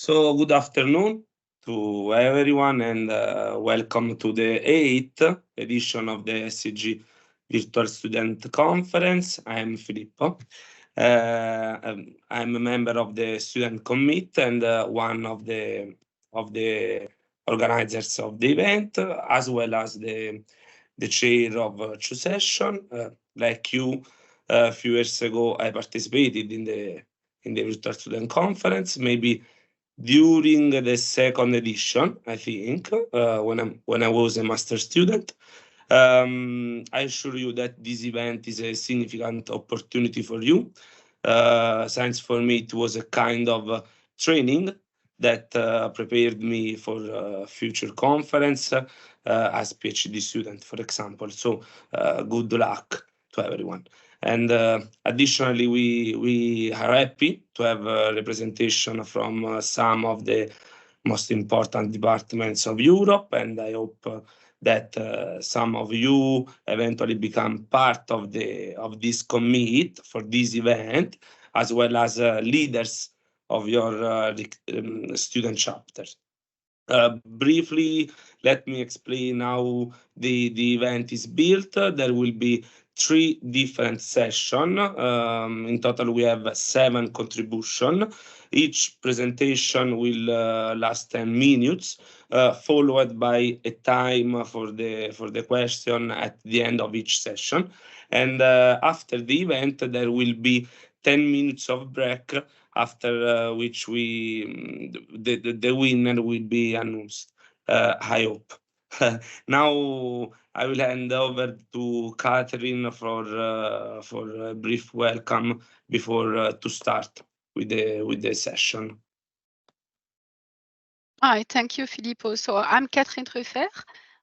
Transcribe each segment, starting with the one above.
So, good afternoon to everyone, and welcome to the eighth edition of the SEG Virtual Student Conference. I am Filippo. I'm a member of the student committee and one of the organizers of the event, as well as the chair of two session. Like you, a few years ago, I participated in the Virtual Student Conference. Maybe during the second edition, I think, when I was a master student. I assure you that this event is a significant opportunity for you. Since for me it was a kind of training that prepared me for future conference as PhD student, for example. So good luck to everyone. And additionally, we are happy to have representation from some of the most important departments of Europe, and I hope that some of you eventually become part of this committee for this event, as well as leaders of your student chapters. Briefly, let me explain how the event is built. There will be 3 different sessions. In total, we have 7 contributions. Each presentation will last 10 minutes, followed by a time for the question at the end of each session. And after the event, there will be 10 minutes of break, after which the winner will be announced. I hope. Now I will hand over to Catherine for a brief welcome before to start with the session. Hi, thank you, Filippo. So I'm Catherine Truffert.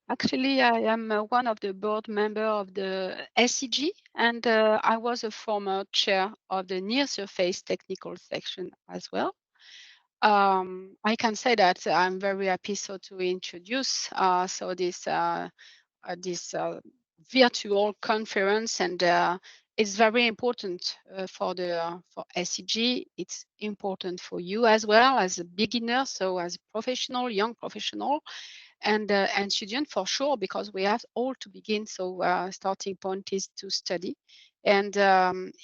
Actually, I am one of the board member of the SEG, and I was a former chair of the near surface technical section as well. I can say that I'm very happy to introduce this virtual conference, and it's very important for SEG. It's important for you as well as a beginner, so as a professional, young professional, and student for sure, because we have all to begin. So starting point is to study, and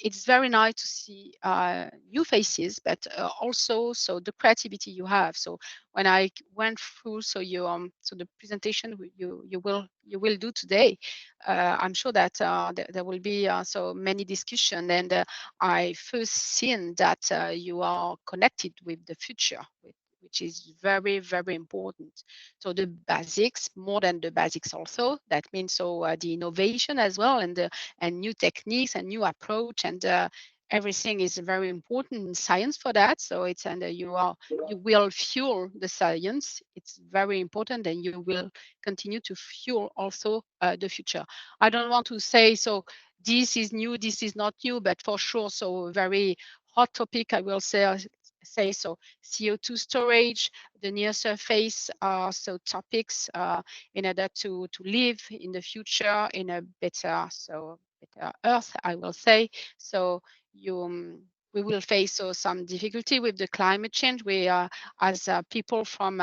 it's very nice to see new faces, but also so the creativity you have. So when I went through so the presentation you will do today, I'm sure that there will be so many discussion, and I first seen that you are connected with the future, which is very, very important. So the basics, more than the basics also, that means the innovation as well, and new techniques and new approach, and everything is very important in science for that. So it's, and you will fuel the science. It's very important, and you will continue to fuel also the future. I don't want to say so this is new, this is not new, but for sure, so very hot topic, I will say so. CO2 storage, the near surface are so topics in order to live in the future in a better Earth, I will say. So we will face some difficulty with the climate change. We as people from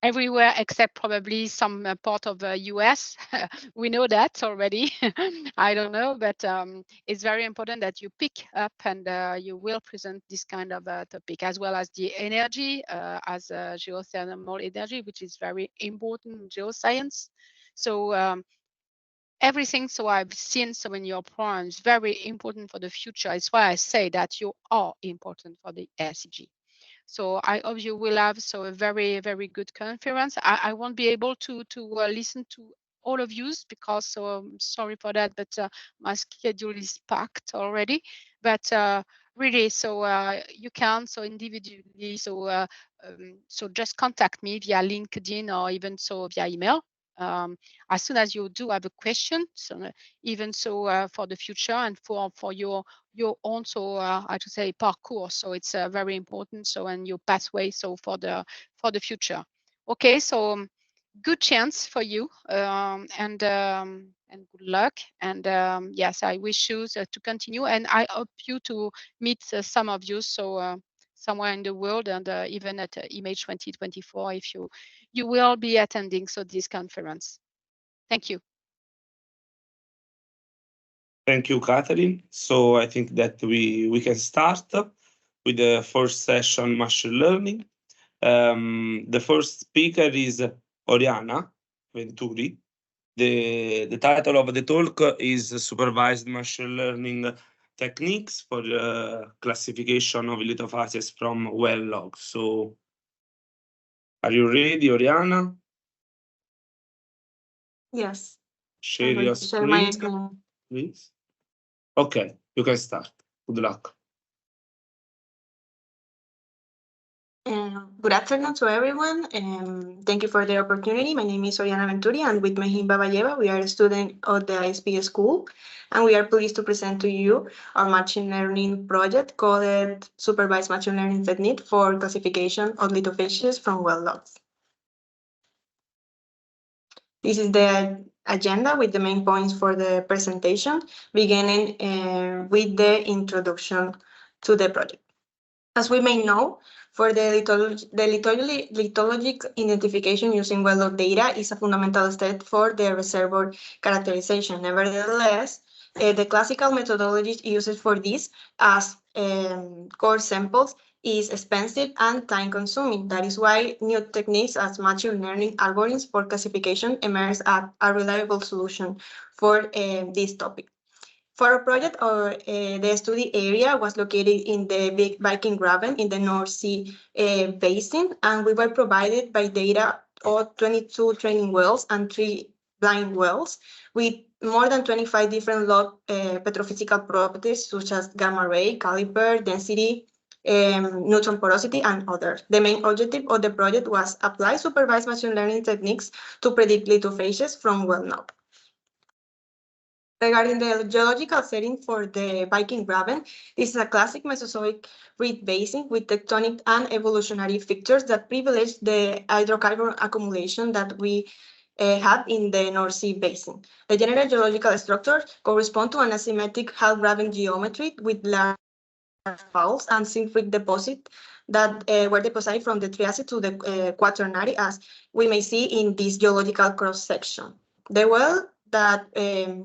everywhere except probably some part of the US. We know that already. I don't know, but it's very important that you pick up and you will present this kind of topic, as well as the energy, as geothermal energy, which is very important in geoscience. So everything I've seen in your program is very important for the future. It's why I say that you are important for the SEG. So I hope you will have a very, very good conference. I won't be able to listen to all of you, because I'm sorry for that, but my schedule is packed already. But really, you can individually, so just contact me via LinkedIn or even via email. As soon as you do have a question, so even for the future and for your own I should say parcours. So it's very important. So, and your pathway for the future. Okay, so good chance for you, and good luck. And yes, I wish you to continue, and I hope you to meet some of you somewhere in the world, and even at Image 2024 if you will be attending this conference. Thank you. Thank you, Catherine. So I think that we can start with the first session, machine learning. The first speaker is Oriana Venturi. The title of the talk is Supervised Machine Learning Techniques for Classification of Lithophases from Well Logs. So are you ready, Oriana? Yes. Share your screen, please. Okay, you can start. Good luck. Good afternoon to everyone, and thank you for the opportunity. My name is Oriana Venturi, and with Mehin Babayeva, we are a student of the ISP school, and we are pleased to present to you our machine learning project called Supervised Machine Learning Technique for Classification of Lithophases from Well Logs. This is the agenda with the main points for the presentation, beginning with the introduction to the project. As we may know, for the lithologic identification using well-log data is a fundamental step for the reservoir characterization. Nevertheless, the classical methodology used for this as core samples is expensive and time-consuming. That is why new techniques as machine learning algorithms for classification emerge as a reliable solution for this topic. For our project, the study area was located in the Big Viking Graben in the North Sea basin, and we were provided by data of 22 training wells and 3 blind wells with more than 25 different log petrophysical properties such as gamma ray, caliper, density, neutron porosity, and others. The main objective of the project was apply supervised machine learning techniques to predict lithophases from well knob. Regarding the geological setting for the Viking Graben, this is a classic Mesozoic reef basin with tectonic and evolutionary features that privilege the hydrocarbon accumulation that we have in the North Sea basin. The general geological structures correspond to an asymmetric half-graben geometry with large faults and zinc deposits that were deposited from the Triassic to the Quaternary, as we may see in this geological cross-section. The well that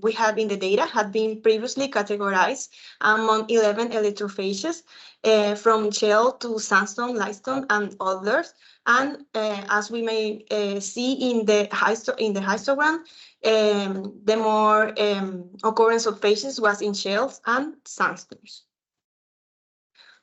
we have in the data had been previously categorized among 11 electrophases from shale to sandstone, limestone, and others. And as we may see in the histogram, the more occurrence of phases was in shales and sandstones.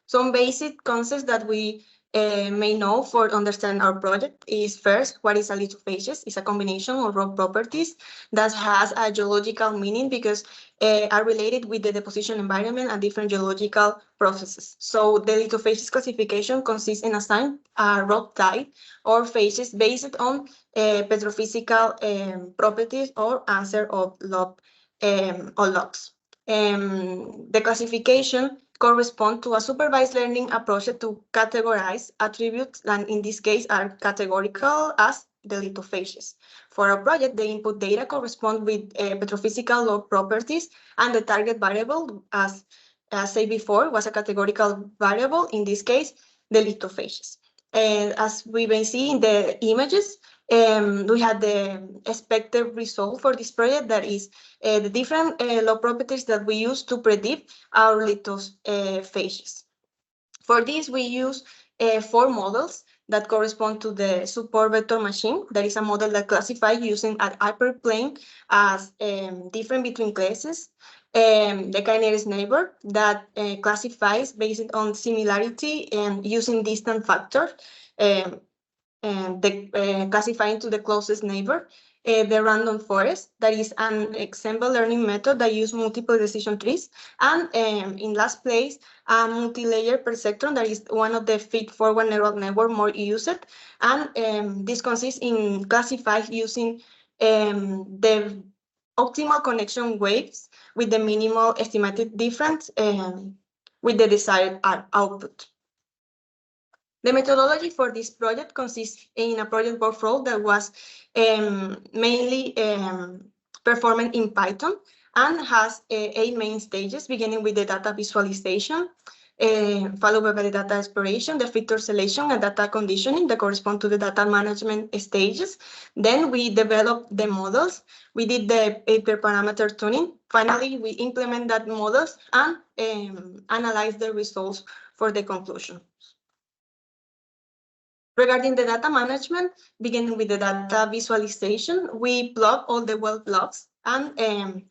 Some basic concepts that we may know for understand our project is first, what is a lithophase? It's a combination of rock properties that has a geological meaning because are related with the deposition environment and different geological processes. So the lithophase classification consists in assigning a rock type or phases based on petrophysical properties or answer of log or logs. The classification correspond to a supervised learning approach to categorize attributes, and in this case are categorical as the lithophases. For our project, the input data correspond with petrophysical log properties, and the target variable, as said before, was a categorical variable, in this case, the lithophases. And as we may see in the images, we had the expected result for this project, that is the different log properties that we use to predict our lithophases. For this, we use 4 models that correspond to the support vector machine. That is a model that classifies using an hyperplane as different between classes. The kinetic neighbor that classifies based on similarity and using distance factor. Classifying to the closest neighbor, the random forest, that is an example learning method that uses multiple decision trees, and in last place, a multi-layer perceptron, that is one of the feed-forward neural network more used, and this consists in classifying using the optimal connection waves with the minimal estimated difference with the desired output. The methodology for this project consists in a project workflow that was mainly performed in Python and has 8 main stages, beginning with the data visualization, followed by the data exploration, the feature selection, and data conditioning that correspond to the data management stages. Then we developed the models. We did the hyperparameter tuning. Finally, we implement that models and analyze the results for the conclusion. Regarding the data management, beginning with the data visualization, we plot all the well plots and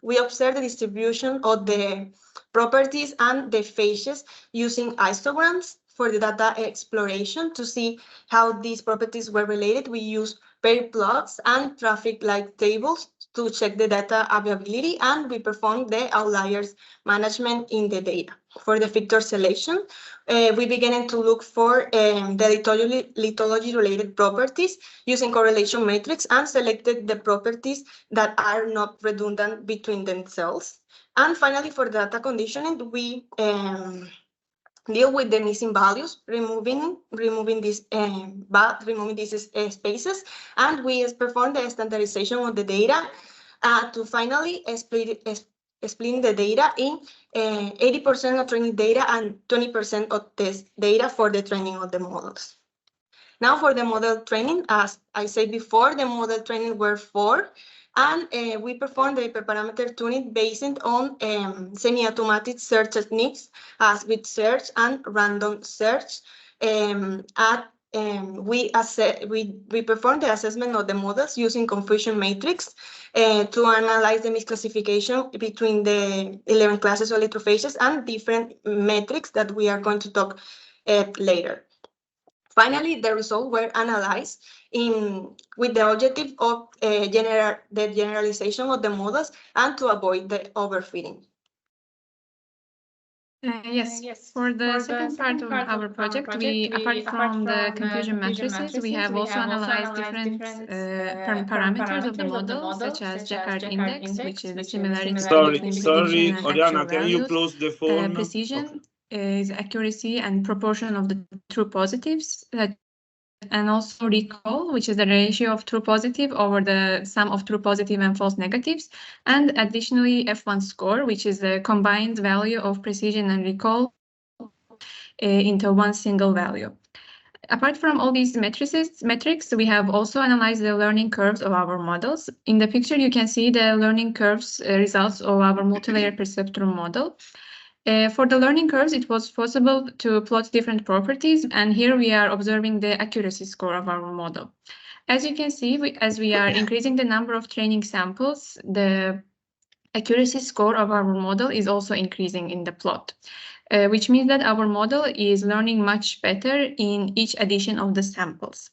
we observe the distribution of the properties and the phases using histograms. For the data exploration to see how these properties were related, we use pair plots and traffic light tables to check the data availability, and we perform the outliers management in the data. For the feature selection, we began to look for the lithology-related properties using correlation matrix and selected the properties that are not redundant between themselves. And finally, for data conditioning, we deal with the missing values, removing these spaces, and we perform the standardization of the data to finally split the data in 80% of training data and 20% of test data for the training of the models. Now for the model training, as I said before, the model training were 4, and we performed the hyperparameter tuning based on semi-automatic search techniques as with search and random search. We performed the assessment of the models using confusion matrix to analyze the misclassification between the 11 classes of electrophases and different metrics that we are going to talk later. Finally, the results were analyzed with the objective of the generalization of the models and to avoid the overfitting. Yes, for the second part of our project, apart from the confusion matrices, we have also analyzed different parameters of the model, such as Jacquard index, which is the similarity between prediction and Oriana, actual can you values. close the phone? Precision is accuracy and proportion of the true positives, and also recall, which is the ratio of true positive over the sum of true positive and false negatives, and additionally F1 score, which is the combined value of precision and recall into one single value. Apart from all these metrics, we have also analyzed the learning curves of our models. In the picture, you can see the learning curves results of our multi-layer perceptron model. For the learning curves, it was possible to plot different properties, and here we are observing the accuracy score of our model. As you can see, as we are increasing the number of training samples, the accuracy score of our model is also increasing in the plot, which means that our model is learning much better in each addition of the samples.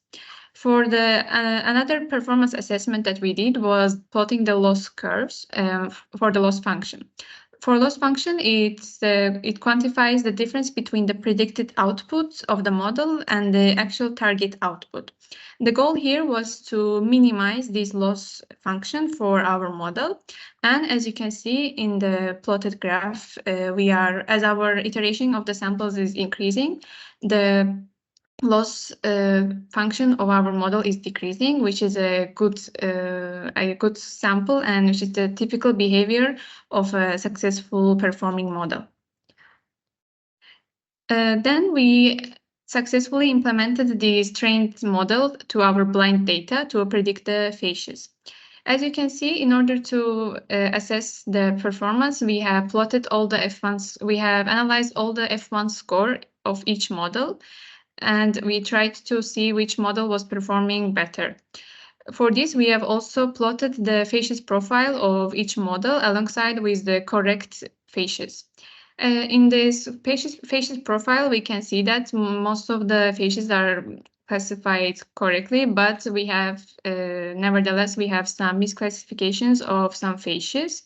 For the another performance assessment that we did was plotting the loss curves for the loss function. For loss function, it quantifies the difference between the predicted output of the model and the actual target output. The goal here was to minimize this loss function for our model. And as you can see in the plotted graph, as our iteration of the samples is increasing, the loss function of our model is decreasing, which is a good sample and which is the typical behavior of a successful performing model. Then we successfully implemented this trained model to our blind data to predict the phases. As you can see, in order to assess the performance, we have plotted all the F1s. We have analyzed all the F1 score of each model, and we tried to see which model was performing better. For this, we have also plotted the phases profile of each model alongside with the correct phases. In this phases profile, we can see that most of the phases are classified correctly, but we have, nevertheless, we have some misclassifications of some phases.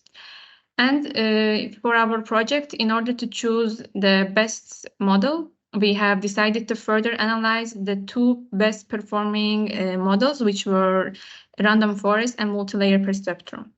And for our project, in order to choose the best model, we have decided to further analyze the 2 best performing models, which were random forest and multi-layer perceptron.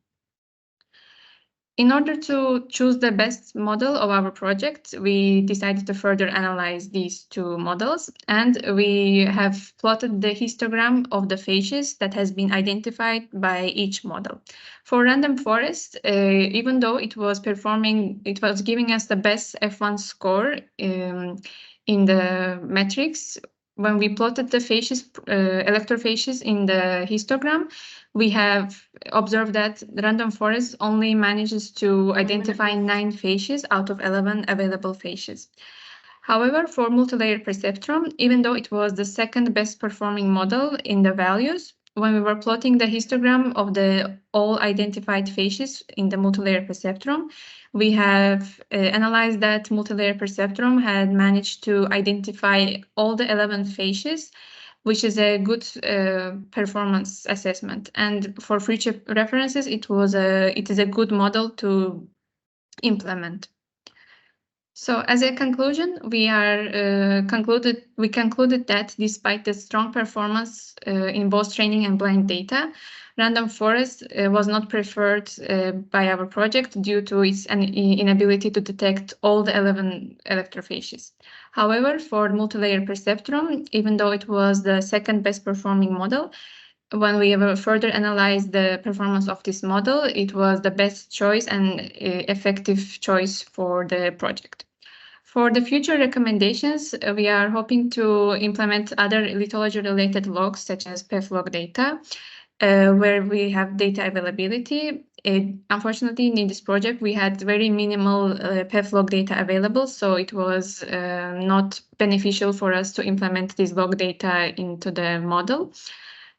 In order to choose the best model of our project, we decided to further analyze these two models, and we have plotted the histogram of the phases that has been identified by each model. For random forest, even though it was giving us the best F1 score in the metrics, when we plotted the phases, electrophases in the histogram, we have observed that random forest only manages to identify 9 phases out of 11 available phases. However, for multi-layer perceptron, even though it was the second best performing model in the values, when we were plotting the histogram of the all identified phases in the multi-layer perceptron, we have analyzed that multi-layer perceptron had managed to identify all the 11 phases, which is a good performance assessment. And for future references, it is a good model to implement. So as a conclusion, we concluded that despite the strong performance in both training and blind data, random forest was not preferred by our project due to its inability to detect all the 11 electrophases. However, for multi-layer perceptron, even though it was the second best performing model, when we further analyzed the performance of this model, it was the best choice and effective choice for the project. For the future recommendations, we are hoping to implement other lithology-related logs, such as PEF log data, where we have data availability. Unfortunately, in this project, we had very minimal PEF log data available, so it was not beneficial for us to implement this log data into the model.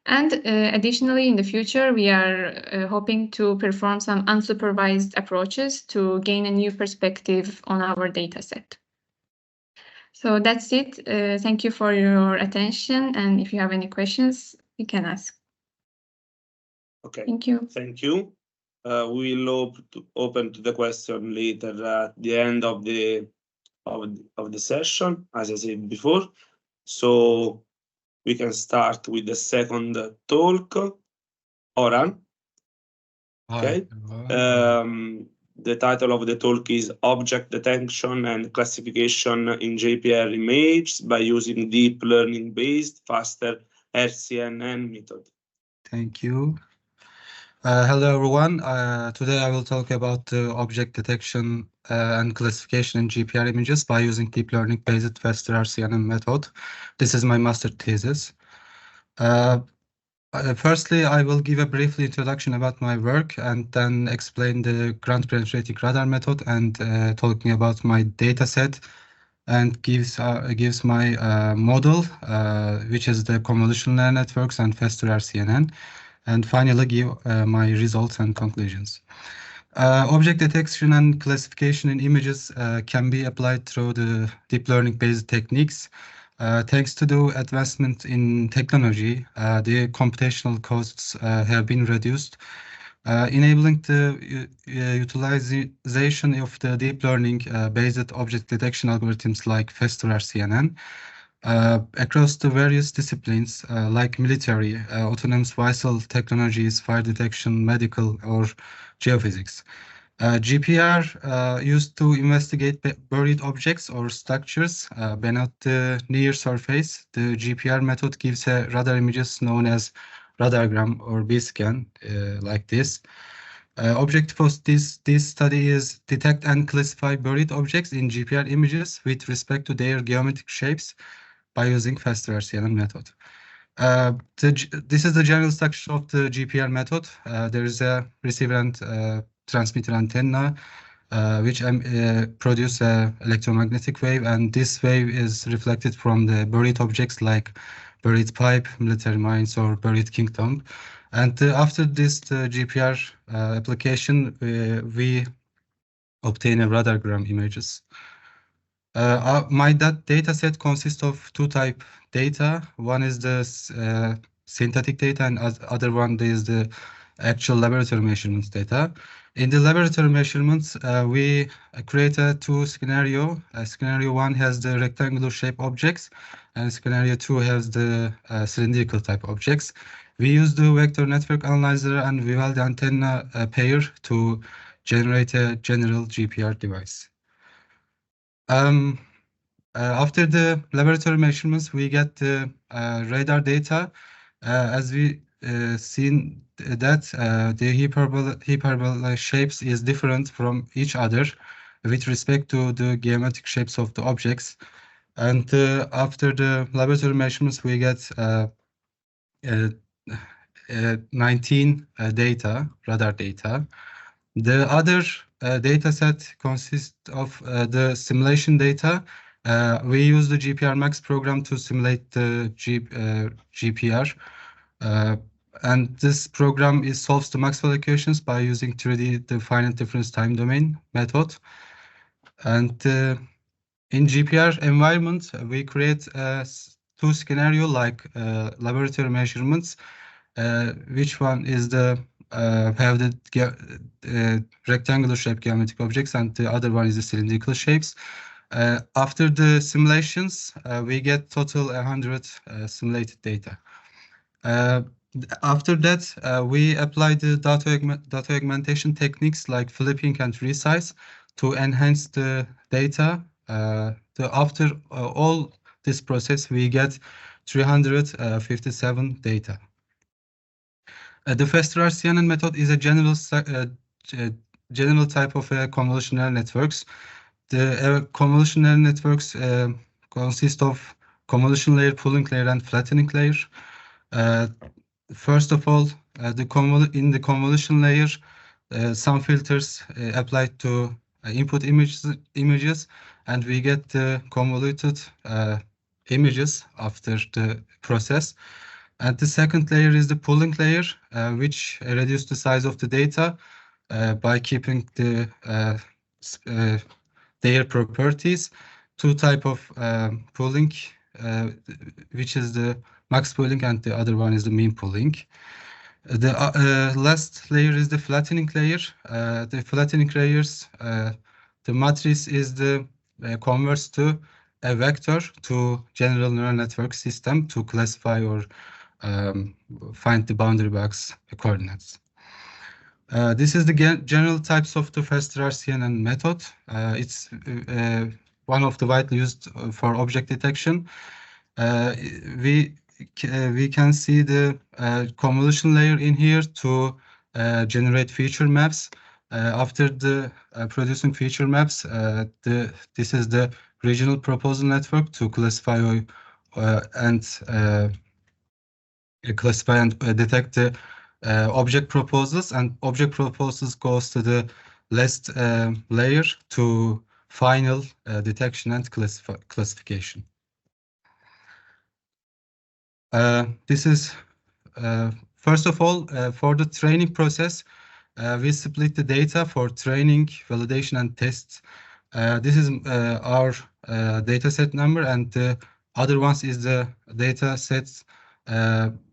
And additionally, in the future, we are hoping to perform some unsupervised approaches to gain a new perspective on our data set. So that's it. Thank you for your attention. And if you have any questions, you can ask. Okay. Thank you. Thank you. We will open to the question later at the end of the session, as I said before. So we can start with the second talk. Oran. Okay. The title of the talk is Object Detection and Classification in JPR Images by using Deep Learning-based Faster RCNN method. Thank you. Hello, everyone. Today I will talk about object detection and classification in GPR images by using deep learning-based Faster RCNN method. This is my master thesis. Firstly, I will give a brief introduction about my work and then explain the ground penetrating radar method and talking about my data set and gives my model, which is the convolutional neural networks and Faster RCNN, and finally give my results and conclusions. Object detection and classification in images can be applied through the deep learning-based techniques. Thanks to the advancement in technology, the computational costs have been reduced, enabling the utilization of the deep learning-based object detection algorithms like Faster RCNN across the various disciplines like military, autonomous vehicle technologies, fire detection, medical, or geophysics. GPR used to investigate buried objects or structures beneath the near surface. The GPR method gives a radar images known as radargram or B-scan, like this. Objective of this study is detect and classify buried objects in GPR images with respect to their geometric shapes by using Faster RCNN method. This is the general structure of the GPR method. There is a receiver and transmitter antenna, which produce an electromagnetic wave, and this wave is reflected from the buried objects like buried pipe, military mines, or buried kingdom. And after this GPR application, we obtain a radargram images. My data set consists of two type data. One is the synthetic data, and other one is the actual laboratory measurements data. In the laboratory measurements, we create a two scenario. Scenario one has the rectangular shape objects, and scenario two has the cylindrical type objects. We use the vector network analyzer and Vivaldi antenna pair to generate a general GPR device. After the laboratory measurements, we get the radar data. As we seen that the hyperbola shapes is different from each other with respect to the geometric shapes of the objects. And after the laboratory measurements, we get 19 radar data. The other data set consists of the simulation data. We use the GPR Max program to simulate the GPR. And this program solves the Maxwell equations by using 3D, the finite difference time domain method. And in GPR environment, we create two scenarios like laboratory measurements. Which one is the have the rectangular shape geometric objects, and the other one is the cylindrical shapes. After the simulations, we get total 100 simulated data. After that, we apply the data augmentation techniques like flipping and resize to enhance the data. After all this process, we get 357 data. The faster RCNN method is a general type of convolutional networks. The convolutional networks consist of convolution layer, pooling layer, and flattening layer. First of all, in the convolution layer, some filters applied to input images, and we get the convoluted images after the process. And the second layer is the pooling layer, which reduces the size of the data by keeping their properties. Two type of pooling, which is the max pooling, and the other one is the mean pooling. The last layer is the flattening layer. The flattening layers, the matrix is the converts to a vector to general neural network system to classify or find the boundary box coordinates. This is the general types of the faster RCNN method. It's one of the widely used for object detection. We can see the convolution layer in here to generate feature maps. After the producing feature maps, this is the regional proposal network to classify and detect the object proposals, and object proposals goes to the last layer to final detection and classification. This is first of all for the training process. We split the data for training, validation, and tests. This is our data set number, and the other ones is the data sets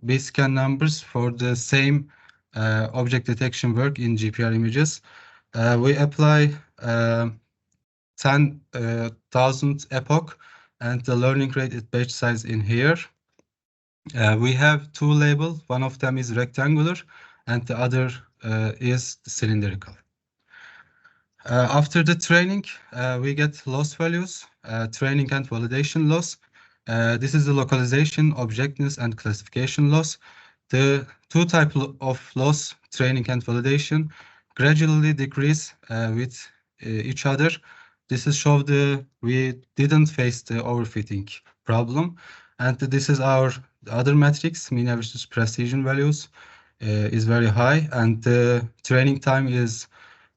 base scan numbers for the same object detection work in GPR images. We apply 10,000 epoch, and the learning rate is batch size in here. We have two labels. One of them is rectangular, and the other is cylindrical. After the training, we get loss values, training and validation loss. This is the localization, objectness, and classification loss. The two types of loss, training and validation, gradually decrease with each other. This is show we didn't face the overfitting problem. And this is our other metrics, mean average precision values is very high, and the training time is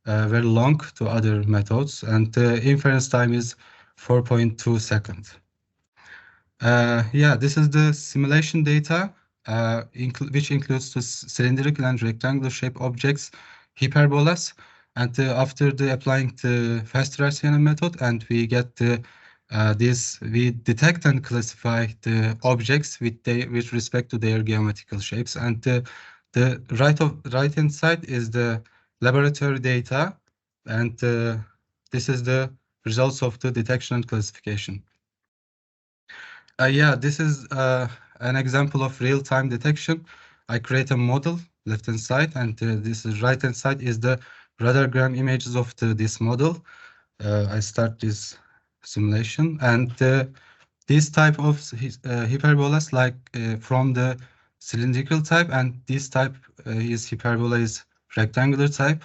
very long to other methods, and the inference time is 4.2 seconds. Yeah, this is the simulation data, which includes the cylindrical and rectangular shape objects, hyperbolas, and after applying the faster RCNN method, and we get we detect and classify the objects with respect to their geometrical shapes, and the right hand side is the laboratory data, and this is the results of the detection and classification. Yeah, this is an example of real-time detection. I create a model, left-hand side, and this is right-hand side is the radargram images of this model. I start this simulation, and this type of hyperbolas, like from the cylindrical type, and this type is hyperbola is rectangular type.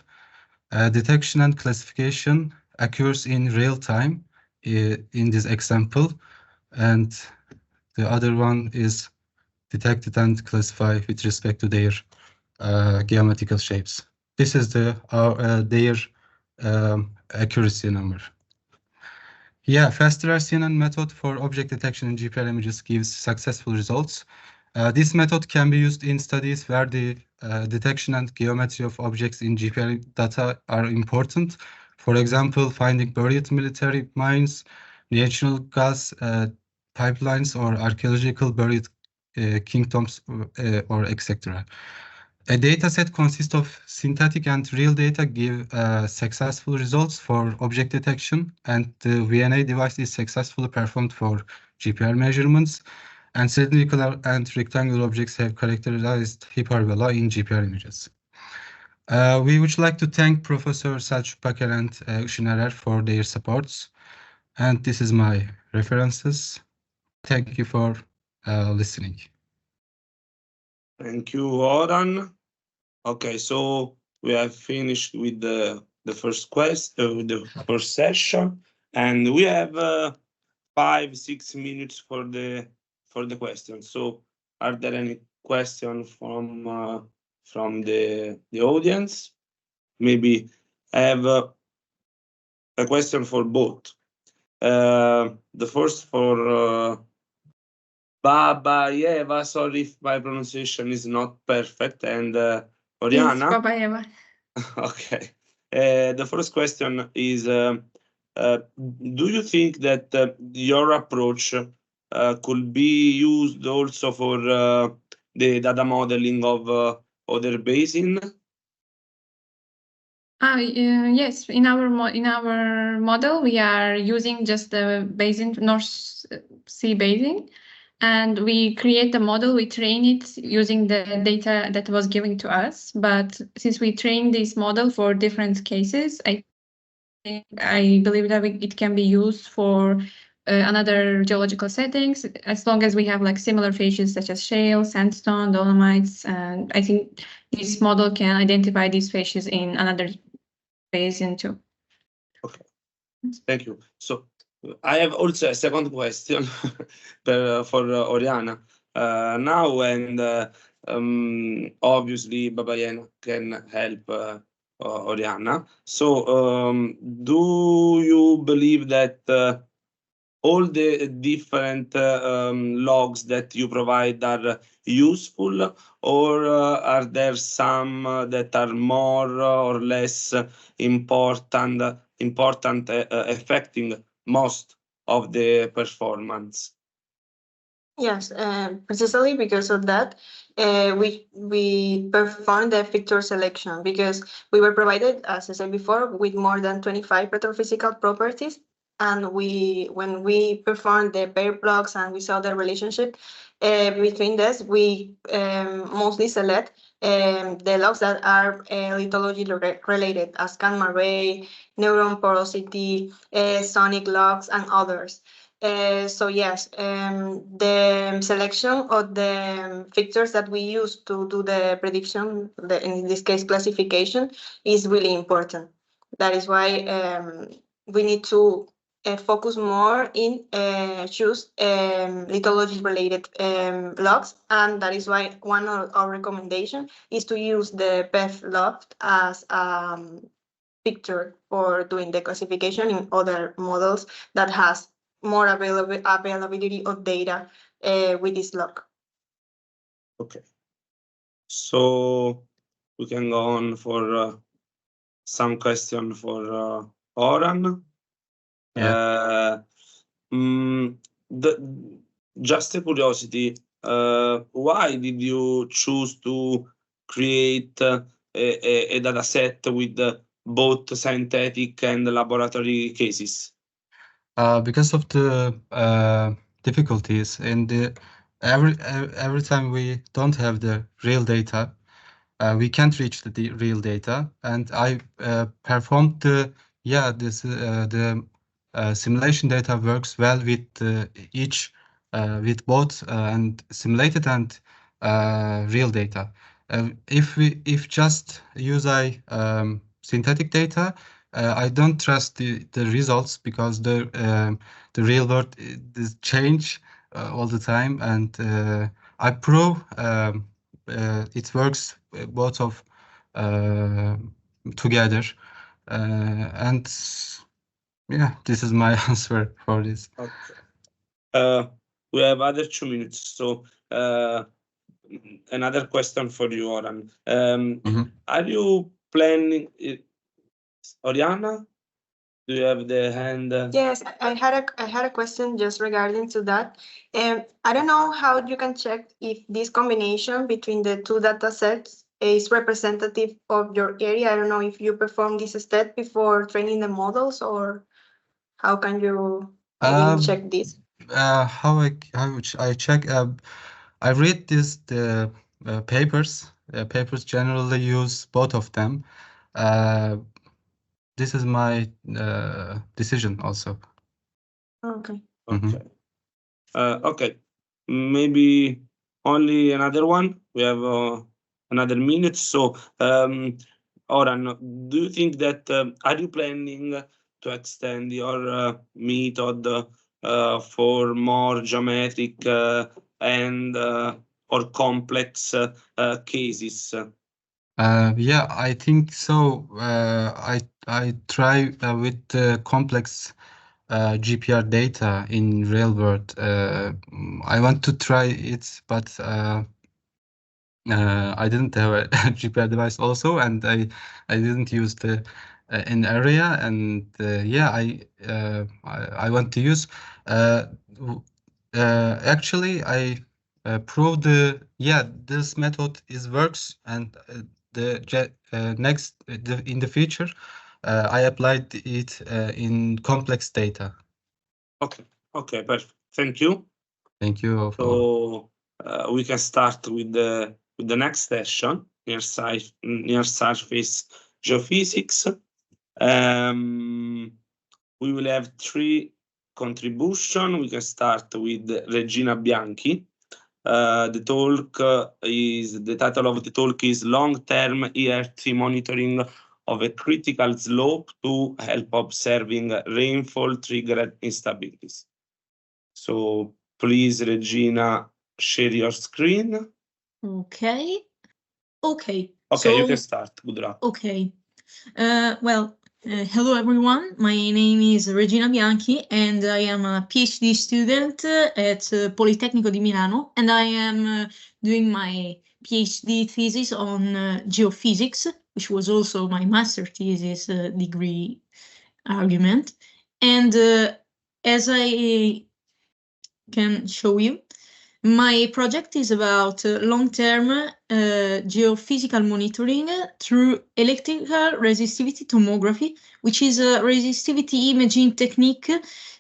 Detection and classification occurs in real time in this example, and the other one is detected and classified with respect to their geometrical shapes. This is their accuracy number. Yeah, faster RCNN method for object detection in GPR images gives successful results. This method can be used in studies where the detection and geometry of objects in GPR data are important. For example, finding buried military mines, natural gas pipelines, or archaeological buried kingdoms, or etc. A data set consists of synthetic and real data give successful results for object detection, and the VNA device is successfully performed for GPR measurements, and cylindrical and rectangular objects have characterized hyperbola in GPR images. We would like to thank Professor Selçuk Baker and Işın Erer for their supports, and this is my references. Thank you for listening. Thank you, Oran. Okay, so we have finished with the first with the first session, and we have 5-6 minutes for the questions. So, are there any questions from the audience? Maybe I have a question for both. The first for Babayeva. Sorry if my pronunciation is not perfect, and Oriana. Yes, Babayeva. Okay. The first question is, do you think that your approach could be used also for the data modeling of other basin? Yes, in our model, we are using just the basin, North Sea basin, and we create the model, we train it using the data that was given to us. But since we train this model for different cases, I believe that it can be used for another geological settings, as long as we have like similar phases such as shale, sandstone, dolomites, and I think this model can identify these phases in another basin too. Okay, thank you. So I have also a second question for Oriana. Now, and obviously Babayeva can help Oriana. So do you believe that all the different logs that you provide are useful, or are there some that are more or less important affecting most of the performance? Yes, precisely because of that, we performed the feature selection because we were provided, as I said before, with more than 25 petrophysical properties. And when we performed the pair blocks and we saw the relationship between this, we mostly select the logs that are lithology related, as gamma ray, neuron porosity, sonic logs, and others. So yes, the selection of the features that we use to do the prediction, in this case classification, is really important. That is why we need to focus more in choose lithology related logs, and that is why one of our recommendation is to use the PEF log as picture for doing the classification in other models that has more availability of data with this log. Okay, so we can go on for some question for Oran. Yeah. Just a curiosity, why did you choose to create a data set with both synthetic and laboratory cases? Because of the difficulties in every time we don't have the real data, we can't reach the real data. And I performed the simulation data works well with each with both and simulated and real data. If just use synthetic data, I don't trust the results because the real world change all the time, and I prove it works both of together, and yeah, this is my answer for this. Okay. We have other 2 minutes, so another question for you, Oran. Are you planning? Oriana, do you have the hand? Yes, I had a question just regarding to that. I don't know how you can check if this combination between the two data sets is representative of your area. I don't know if you perform this step before training the models, or how can you check this? How I check? I read the papers. Papers generally use both of them. This is my decision also. Okay. Okay. Okay. Maybe only another one. We have another minute. So, Oran, do you think that are you planning to extend your method for more geometric and or complex cases? Yeah, I think so. I try with complex GPR data in real world. I want to try it, but I didn't have a GPR device also, and I didn't use the in area. And yeah, I want to use. Actually, I proved this method works, and in the future, I applied it in complex data. Okay. Okay. Perfect. Thank you. Thank you. So we can start with the next session, near surface geophysics. We will have 3 contributions. We can start with Regina Bianchi. The title of the talk is Long-Term ERT Monitoring of a Critical Slope to Help Observing Rainfall Triggered Instabilities. So please, Regina, share your screen. Okay. Okay. Okay, you can start. Good luck. Okay. Hello everyone. My name is Regina Bianchi, and I am a PhD student at Politecnico di Milano, and I am doing my PhD thesis on geophysics, which was also my master thesis degree argument. And as I can show you, my project is about long-term geophysical monitoring through electrical resistivity tomography, which is a resistivity imaging technique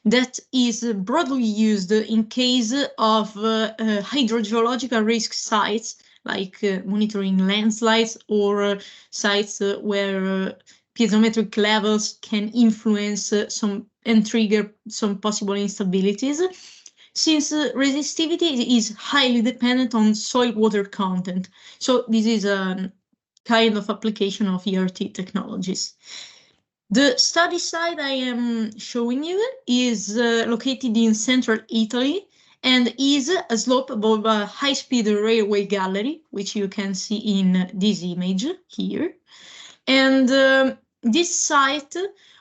that is broadly used in case of hydrogeological risk sites, like monitoring landslides or sites where piezometric levels can influence and trigger some possible instabilities, since resistivity is highly dependent on soil water content. So this is a kind of application of ERT technologies. The study site I am showing you is located in central Italy and is a slope above a high-speed railway gallery, which you can see in this image here. And this site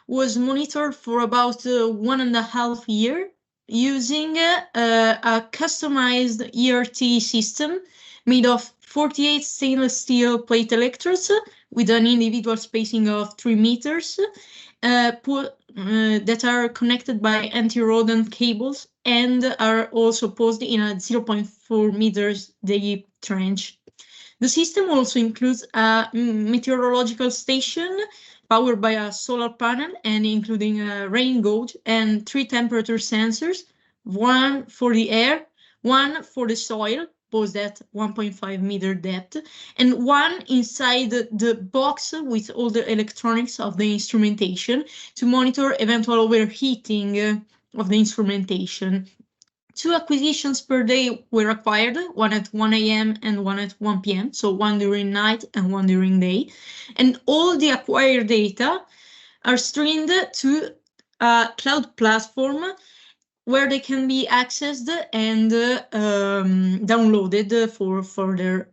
was monitored for about 1.5 years using a customized ERT system made of 48 stainless steel plate electrodes with an individual spacing of 3 meters that are connected by anti-rodent cables and are also posed in a 0.4 meters deep trench. The system also includes a meteorological station powered by a solar panel and including a rain gauge and 3 temperature sensors, one for the air, one for the soil, posed at 1.5 meter depth, and one inside the box with all the electronics of the instrumentation to monitor eventual overheating of the instrumentation. 2 acquisitions per day were acquired, one at 1 a.m. and one at 1 p.m., so one during night and one during day. And all the acquired data are streamed to a cloud platform where they can be accessed and downloaded for further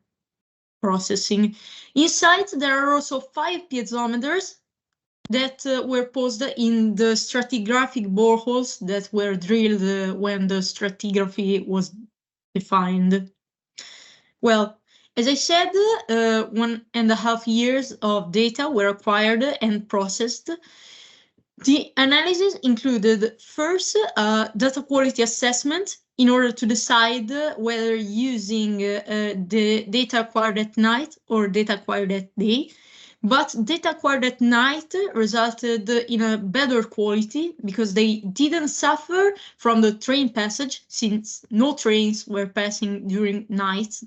processing. Inside, there are also 5 piezometers that were posed in the stratigraphic boreholes that were drilled when the stratigraphy was defined. Well, as I said, 1.5 years of data were acquired and processed. The analysis included first data quality assessment in order to decide whether using the data acquired at night or data acquired at day. But data acquired at night resulted in a better quality because they didn't suffer from the train passage, since no trains were passing during night.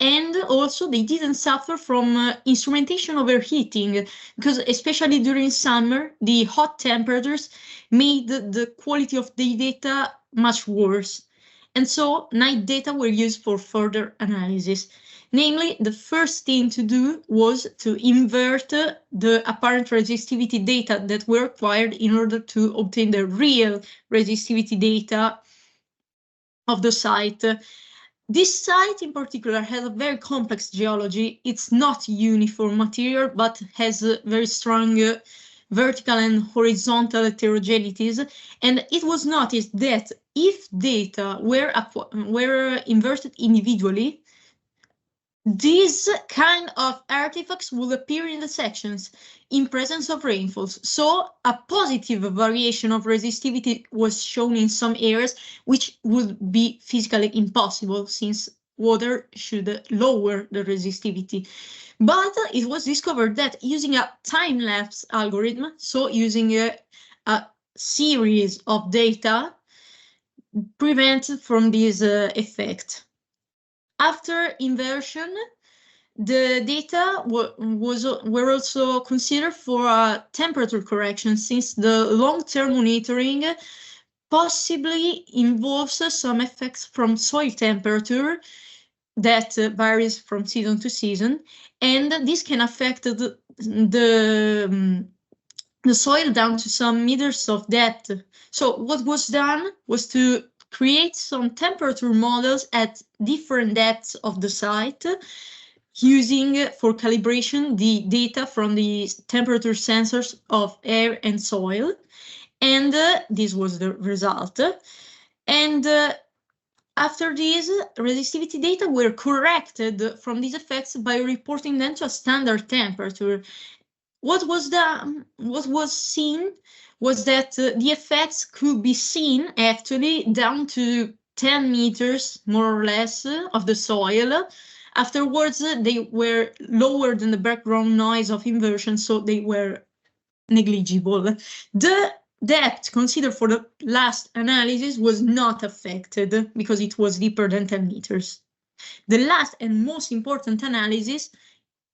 And also they didn't suffer from instrumentation overheating, because especially during summer, the hot temperatures made the quality of the data much worse. And so night data were used for further analysis. Namely, the first thing to do was to invert the apparent resistivity data that were acquired in order to obtain the real resistivity data of the site. This site in particular has a very complex geology. It's not uniform material, but has a very strong vertical and horizontal heterogeneities. And it was noticed that if data were inverted individually, these kind of artifacts will appear in the sections in presence of rainfalls. So a positive variation of resistivity was shown in some areas, which would be physically impossible since water should lower the resistivity. But it was discovered that using a time-lapse algorithm, so using a series of data, prevents from this effect. After inversion, the data were also considered for a temperature correction, since the long-term monitoring possibly involves some effects from soil temperature that varies from season to season, and this can affect the soil down to some meters of depth. So what was done was to create some temperature models at different depths of the site, using for calibration the data from the temperature sensors of air and soil. And this was the result. And after this, resistivity data were corrected from these effects by reporting them to a standard temperature. What was seen was that the effects could be seen actually down to 10 meters, more or less, of the soil. Afterwards, they were lower than the background noise of inversion, so they were negligible. The depth considered for the last analysis was not affected because it was deeper than 10 meters. The last and most important analysis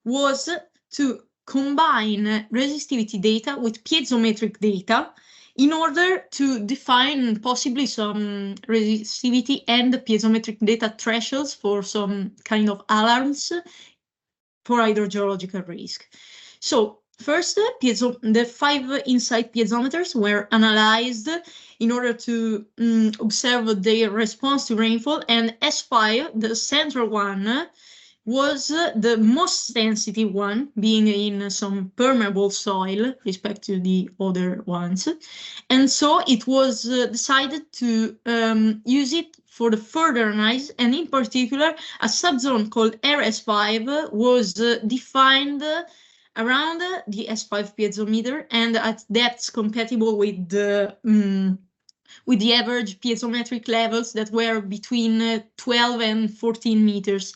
was to combine resistivity data with piezometric data in order to define possibly some resistivity and piezometric data thresholds for some kind of alarms for hydrogeological risk. So first, the 5 inside piezometers were analyzed in order to observe their response to rainfall, and S5, the central one, was the most sensitive one, being in some permeable soil respect to the other ones. And so it was decided to use it for the further analysis, and in particular, a subzone called RS5 was defined around the S5 piezometer and at depths compatible with the average piezometric levels that were between 12 and 14 meters.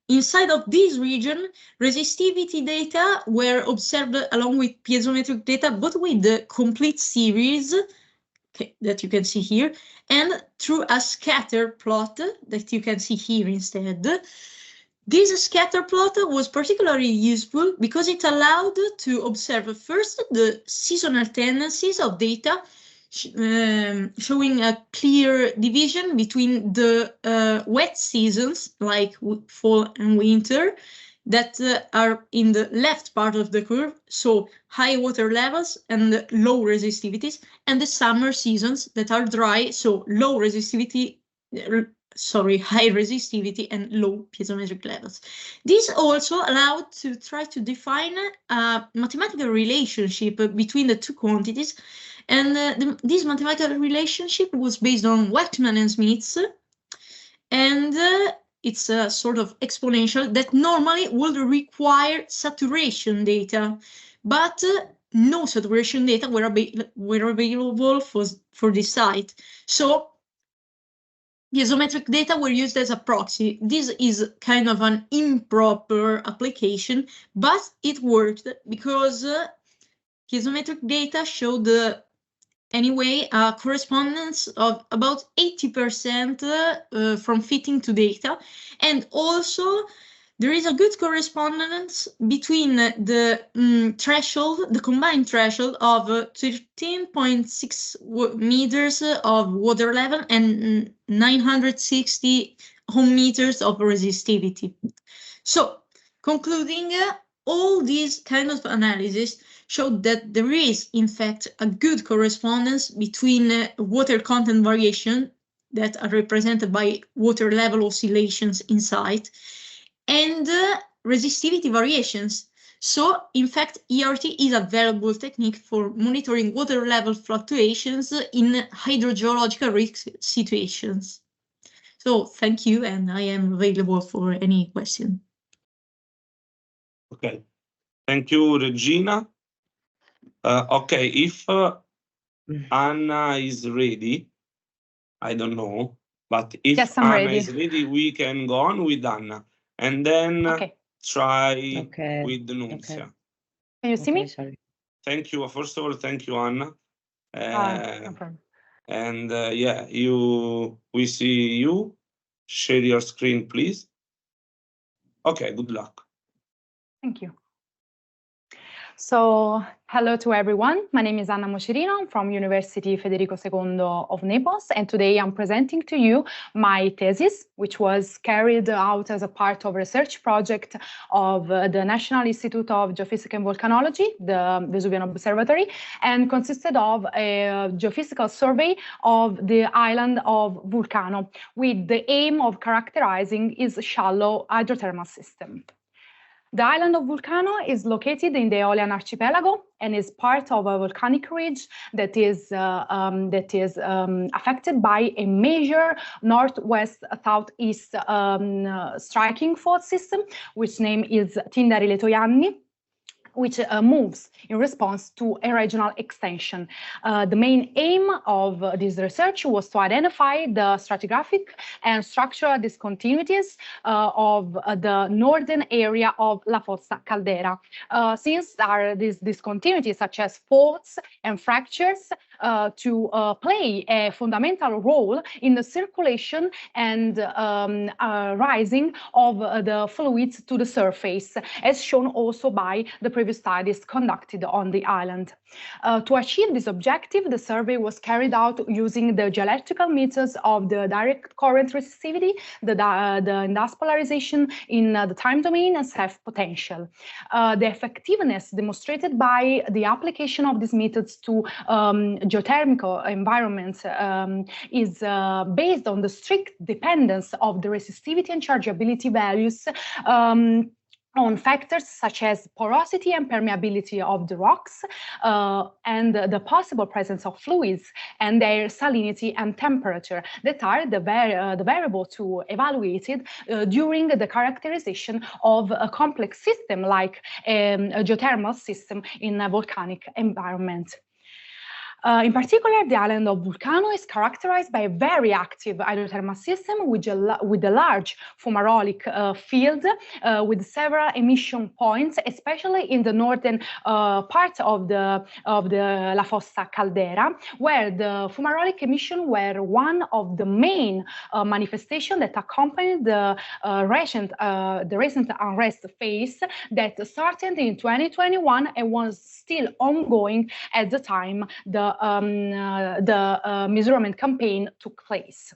Inside of this region, resistivity data were observed along with piezometric data, but with the complete series that you can see here, and through a scatter plot that you can see here instead. This scatter plot was particularly useful because it allowed to observe first the seasonal tendencies of data, showing a clear division between the wet seasons, like fall and winter, that are in the left part of the curve, so high water levels and low resistivities, and the summer seasons that are dry, so low resistivity, high resistivity and low piezometric levels. This also allowed to try to define a mathematical relationship between the two quantities, and this mathematical relationship was based on Waxman and Smith's, and it's a sort of exponential that normally would require saturation data, but no saturation data were available for this site. So piezometric data were used as a proxy. This is kind of an improper application, but it worked because piezometric data showed anyway a correspondence of about 80% from fitting to data, and also there is a good correspondence between the threshold, the combined threshold of 13.6 meters of water level and 960 ohm meters of resistivity. So, concluding, all these kind of analysis showed that there is, in fact, a good correspondence between water content variation that are represented by water level oscillations inside and resistivity variations. So, in fact, ERT is a valuable technique for monitoring water level fluctuations in hydrogeological risk situations. So, thank you, and I am available for any question. Okay, thank you, Regina. Okay, if Anna is ready, I don't know, but if yes, I'm Anna ready. is ready, we can go on with Anna, and then try with Nunzia. Can you see me? Sorry. Thank you. First of all, thank you, Anna. No problem. And yeah, we see you. Share your screen, please. Okay, good luck. Thank you. So, hello to everyone. My name is Anna Mocerino. I'm from University Federico II of Naples, and today I'm presenting to you my thesis, which was carried out as a part of a research project of the National Institute of Geophysics and Volcanology, the Vesuvian Observatory, and consisted of a geophysical survey of the island of Vulcano, with the aim of characterizing its shallow hydrothermal system. The island of Vulcano is located in the Aeolian archipelago and is part of a volcanic ridge that is affected by a major northwest-southeast striking fault system, which name is Tindari-Letojanni, which moves in response to a regional extension. The main aim of this research was to identify the stratigraphic and structural discontinuities of the northern area of La Fossa Caldera. Since there are these discontinuities such as faults and fractures to play a fundamental role in the circulation and rising of the fluids to the surface, as shown also by the previous studies conducted on the island. To achieve this objective, the survey was carried out using the geoelectrical methods of the direct current resistivity, the induced polarization in the time domain, and self-potential. The effectiveness demonstrated by the application of these methods to geothermal environments is based on the strict dependence of the resistivity and chargeability values on factors such as porosity and permeability of the rocks and the possible presence of fluids and their salinity and temperature that are the variable to evaluated during the characterization of a complex system like a geothermal system in a volcanic environment. In particular, the island of Vulcano is characterized by a very active hydrothermal system with a large fumarolic field with several emission points, especially in the northern part of the La Fossa caldera, where the fumarolic emission were one of the main manifestations that accompanied the recent unrest phase that started in 2021 and was still ongoing at the time the measurement campaign took place.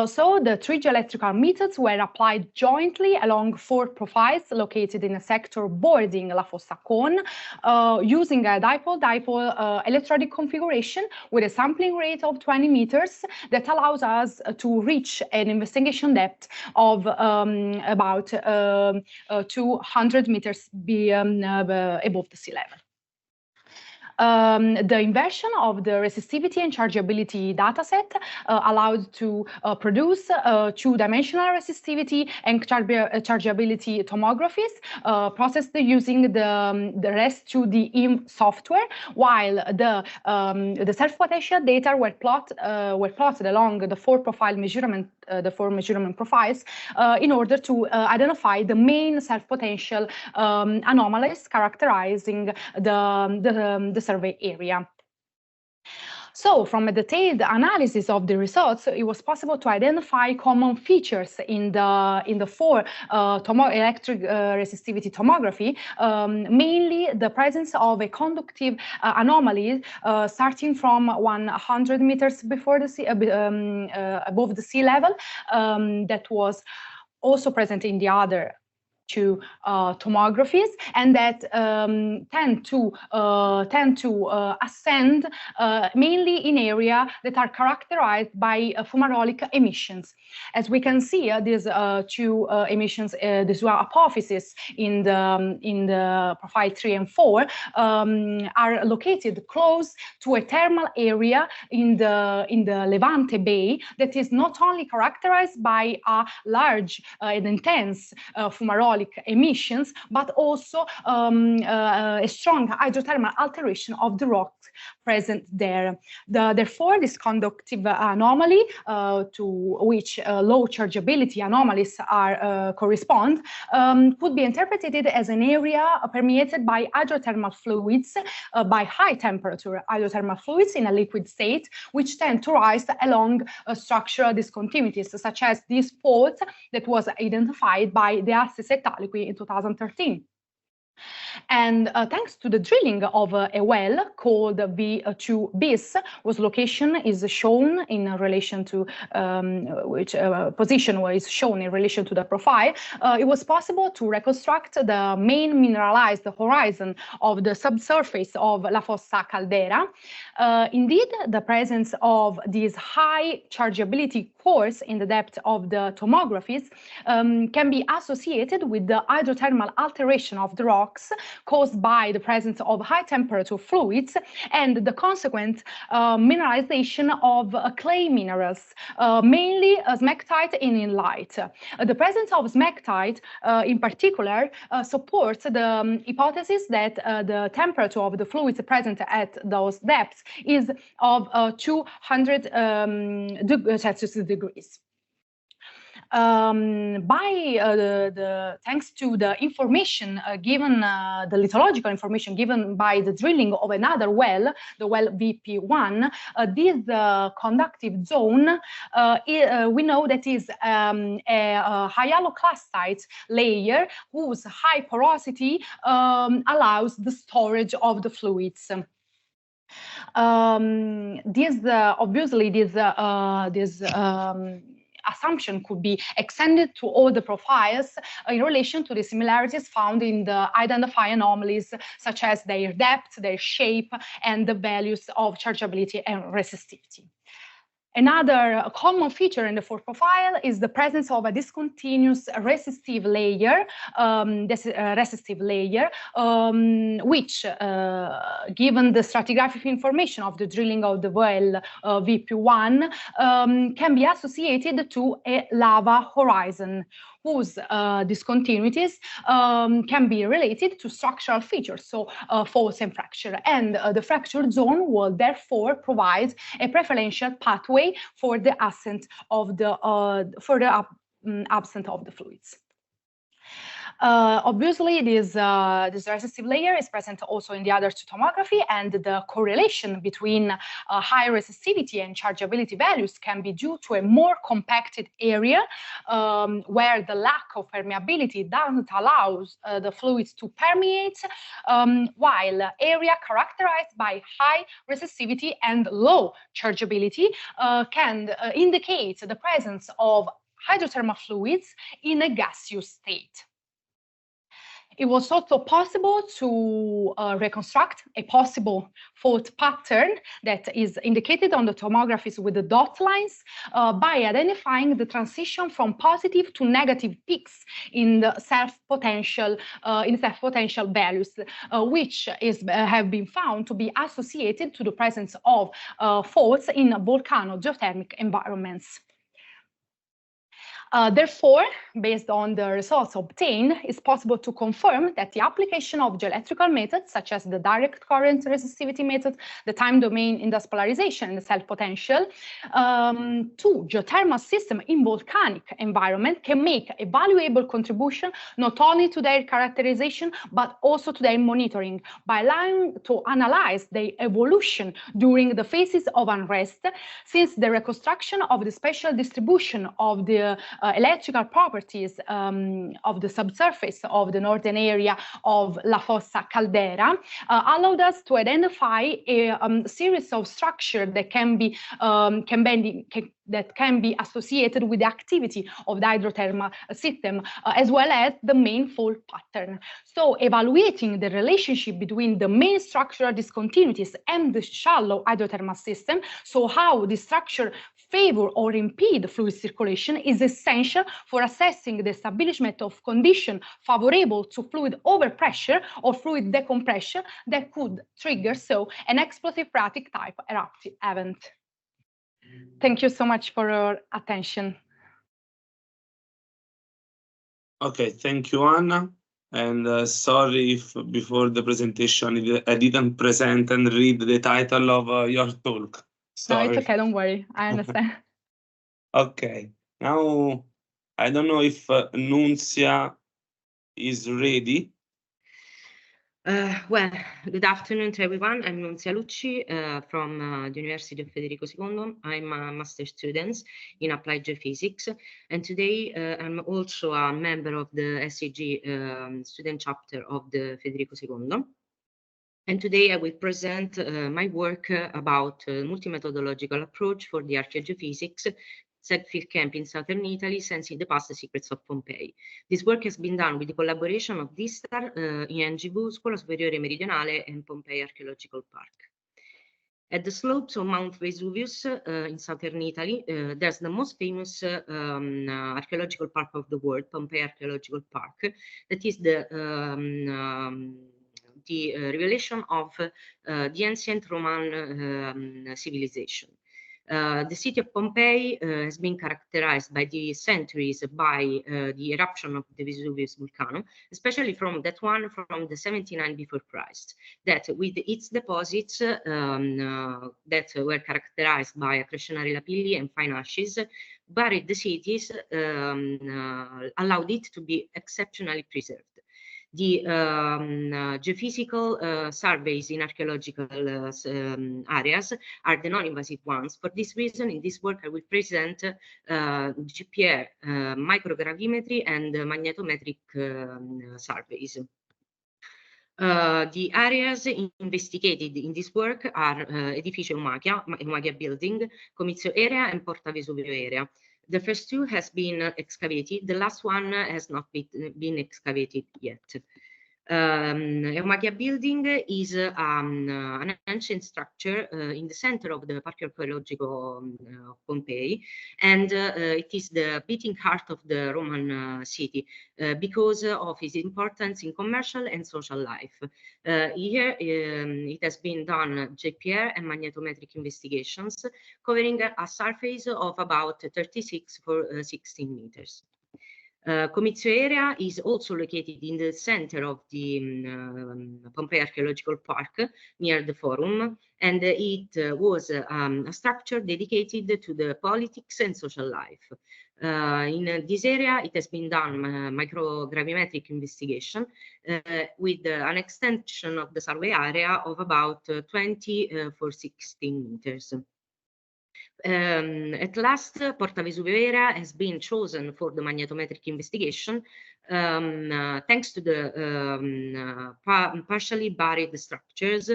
So the 3 geoelectrical methods were applied jointly along 4 profiles located in a sector bordering La Fossa cone, using a dipole-dipole electrodic configuration with a sampling rate of 20 meters that allows us to reach an investigation depth of about 200 meters above the sea level. The inversion of the resistivity and chargeability dataset allowed to produce 2-dimensional resistivity and chargeability tomographies processed using the REST2DIM software, while the self-potential data were plotted along the 4 measurement profiles in order to identify the main self-potential anomalies characterizing the survey area. So, from a detailed analysis of the results, it was possible to identify common features in the 4 electric resistivity tomography, mainly the presence of a conductive anomaly starting from 100 meters above the sea level, that was also present in the other 2 tomographies, and that tend to ascend mainly in areas that are characterized by fumarolic emissions. As we can see, these 2 emissions, these 2 apophyses in the profile 3 and 4, are located close to a thermal area in the Levante Bay that is not only characterized by a large and intense fumarolic emissions, but also a strong hydrothermal alteration of the rocks present there. Therefore, this conductive anomaly, to which low chargeability anomalies correspond, could be interpreted as an area permeated by hydrothermal fluids, by high temperature hydrothermal fluids in a liquid state, which tend to rise along structural discontinuities, such as this fault that was identified by the Assis et al. In 2013. And thanks to the drilling of a well called V2 bis, whose location is shown in relation to which position was shown in relation to the profile, it was possible to reconstruct the main mineralized horizon of the subsurface of La Fossa caldera. Indeed, the presence of these high chargeability cores in the depth of the tomographies can be associated with the hydrothermal alteration of the rocks caused by the presence of high temperature fluids and the consequent mineralization of clay minerals, mainly smectite and inlite. The presence of smectite in particular supports the hypothesis that the temperature of the fluids present at those depths is of 200 Celsius degrees. Thanks to the information given, the lithological information given by the drilling of another well, the well VP1, this conductive zone, we know that is a hyaloclastite layer whose high porosity allows the storage of the fluids. Obviously, this assumption could be extended to all the profiles in relation to the similarities found in the identified anomalies, such as their depth, their shape, and the values of chargeability and resistivity. Another common feature in the 4 profile is the presence of a discontinuous resistive layer, which, given the stratigraphic information of the drilling of the well VP1, can be associated to a lava horizon, whose discontinuities can be related to structural features, so faults and fracture. And the fractured zone will therefore provide a preferential pathway for the ascent of the absent of the fluids. Obviously, this recessive layer is present also in the other two tomography, and the correlation between high resistivity and chargeability values can be due to a more compacted area where the lack of permeability doesn't allow the fluids to permeate, while area characterized by high resistivity and low chargeability can indicate the presence of hydrothermal fluids in a gaseous state. It was also possible to reconstruct a possible fault pattern that is indicated on the tomographies with the dot lines by identifying the transition from positive to negative peaks in the self-potential values, which have been found to be associated to the presence of faults in volcano-geothermic environments. Therefore, based on the results obtained, it's possible to confirm that the application of geoelectrical methods, such as the direct current resistivity method, the time domain index polarization, and the self-potential, to geothermal system in volcanic environment can make a valuable contribution not only to their characterization, but also to their monitoring by allowing to analyze the evolution during the phases of unrest, since the reconstruction of the spatial distribution of the electrical properties of the subsurface of the northern area of La Fossa Caldera allowed us to identify a series of structures that can be associated with the activity of the hydrothermal system, as well as the main fault pattern. So evaluating the relationship between the main structural discontinuities and the shallow hydrothermal system, so how the structure favor or impede fluid circulation, is essential for assessing the establishment of conditions favorable to fluid overpressure or fluid decompression that could trigger an explosive phreatic type eruptive event. Thank you so much for your attention. Okay, thank you, Anna. And sorry if before the presentation I didn't present and read the title of your talk. Sorry. No, it's okay, don't worry, I understand. Okay, now I don't know if Nunzia is ready. Well, good afternoon to everyone. I'm Nunzia Lucci from the University of Federico II. I'm a master's student in applied geophysics, and today I'm also a member of the SEG student chapter of the Federico II. And today I will present my work about multi-methodological approach for the archaeogeophysics SEG field camp in southern Italy, sensing the past secrets of Pompeii. This work has been done with the collaboration of DISTAR, INGV, Scuola Superiore Meridionale, and Pompeii Archaeological Park. At the slopes of Mount Vesuvius in southern Italy, there's the most famous archaeological park of the world, Pompeii Archaeological Park, that is the revelation of the ancient Roman civilization. The city of Pompeii has been characterized by the centuries by the eruption of the Vesuvius volcano, especially from that one from the 79 before Christ, that with its deposits that were characterized by accretionary lapilli and fine ashes, buried the cities, allowed it to be exceptionally preserved. The geophysical surveys in archaeological areas are the non-invasive ones. For this reason, in this work, I will present GPR, microgravimetry, and magnetometric surveys. The areas investigated in this work are Edificio Umaggia building, Comizio area, and Porta Vesuvio area. The first two has been excavated. The last one has not been excavated yet. Umaggia building is an ancient structure in the center of the Parque Archeologico of Pompeii, and it is the beating heart of the Roman city because of its importance in commercial and social life. Here it has been done GPR and magnetometric investigations covering a surface of about 36 for 16 meters. Comizio area is also located in the center of the Pompeii Archaeological Park near the Forum, and it was a structure dedicated to the politics and social life. In this area, it has been done microgravimetric investigation with an extension of the survey area of about 20 for 16 meters. At last, Porta Vesuvio area has been chosen for the magnetometric investigation thanks to the partially buried structures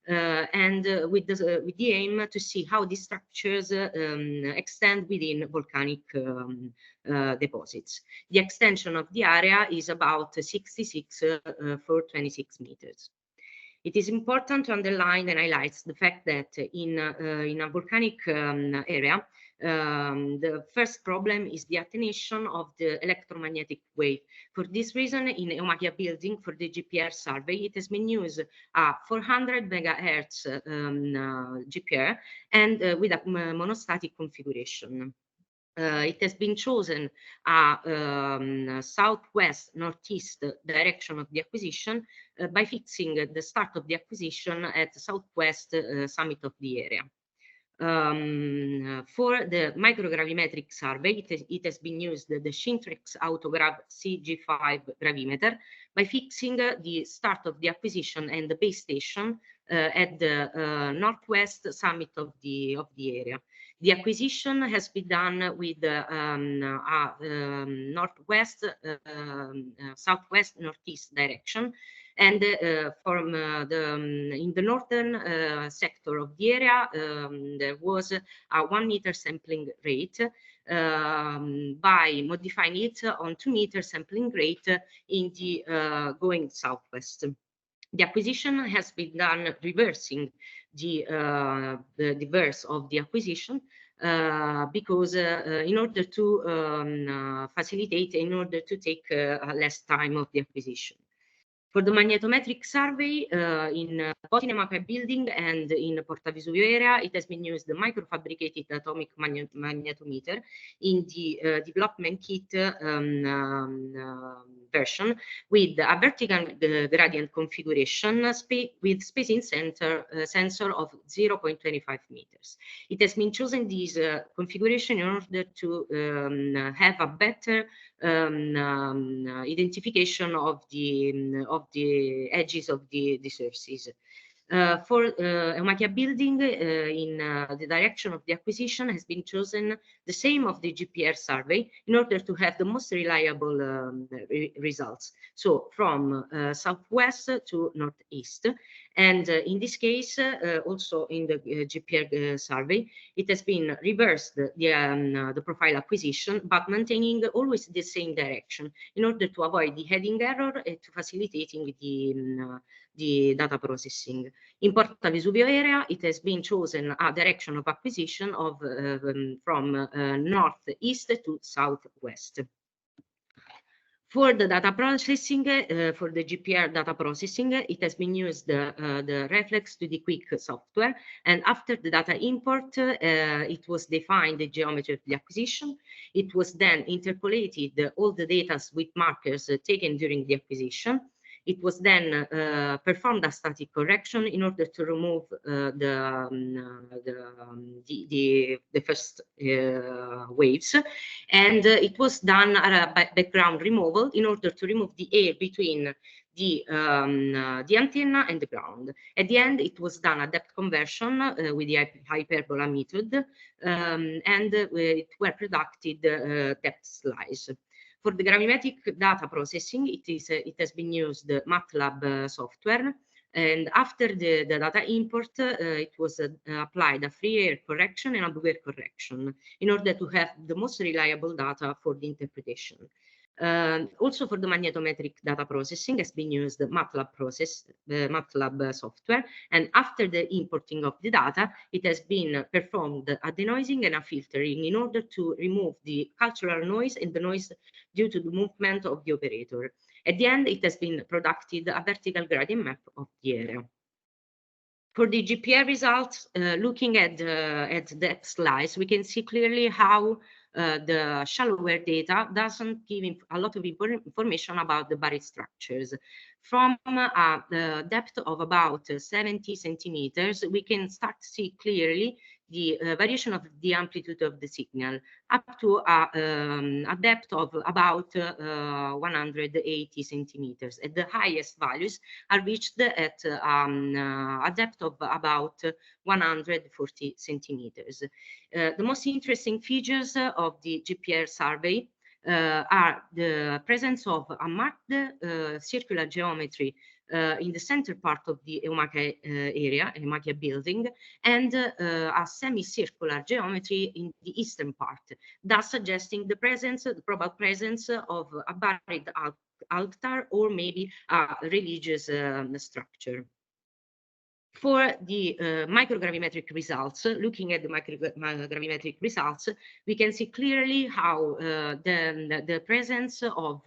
and with the aim to see how these structures extend within volcanic deposits. The extension of the area is about 66 for 26 meters. It is important to underline and highlight the fact that in a volcanic area, the first problem is the attenuation of the electromagnetic wave. For this reason, in Eumachia building, for the GPR survey, it has been used a 400 megahertz GPR and with a monostatic configuration. It has been chosen a southwest-northeast direction of the acquisition by fixing the start of the acquisition at the southwest summit of the area. For the microgravimetric survey, it has been used the Shintrex Autograv CG5 gravimeter by fixing the start of the acquisition and the base station at the northwest summit of the area. The acquisition has been done with northwest, southwest, northeast direction, and from in the northern sector of the area, there was a 1 meter sampling rate. By modifying it on 2 meter sampling rate in the going southwest. The acquisition has been done reversing the verse of the acquisition because in order to facilitate, in order to take less time of the acquisition. For the magnetometric survey in both in Eumachia building and in Porta Vesuvio area, it has been used the microfabricated atomic magnetometer in the development kit version with a vertical gradient configuration with spacing sensor of 0.25 meters. It has been chosen this configuration in order to have a better identification of the edges of the surfaces. For Eumachia building, in the direction of the acquisition has been chosen the same of the GPR survey in order to have the most reliable results. So from southwest to northeast. And in this case, also in the GPR survey, it has been reversed the profile acquisition, but maintaining always the same direction in order to avoid the heading error and to facilitating the data processing. In Porta Vesuvio area, it has been chosen a direction of acquisition of from northeast to southwest. For the data processing, for the GPR data processing, it has been used the Reflex 2D Quick software, and after the data import, it was defined the geometry of the acquisition. It was then interpolated all the data with markers taken during the acquisition. It was then performed a static correction in order to remove the first waves, and it was done a background removal in order to remove the air between the antenna and the ground. At the end, it was done a depth conversion with the hyperbola method, and it were produced depth slice. For the gravimetric data processing, it has been used the MATLAB software, and after the data import, it was applied a free air correction and a blue air correction in order to have the most reliable data for the interpretation. Also for the magnetometric data processing has been used the MATLAB software, and after the importing of the data, it has been performed a denoising and a filtering in order to remove the cultural noise and the noise due to the movement of the operator. At the end, it has been produced a vertical gradient map of the area. For the GPR results, looking at the slice, we can see clearly how the shallower data doesn't give a lot of information about the buried structures. From the depth of about 70 centimeters, we can start to see clearly the variation of the amplitude of the signal up to a depth of about 180 centimeters. And the highest values are reached at a depth of about 140 centimeters. The most interesting features of the GPR survey are the presence of a marked circular geometry in the center part of the Eumachia area, Eumachia building, and a semicircular geometry in the eastern part, thus suggesting the probable presence of a buried altar or maybe a religious structure. For the microgravimetric results, looking at the microgravimetric results, we can see clearly how the presence of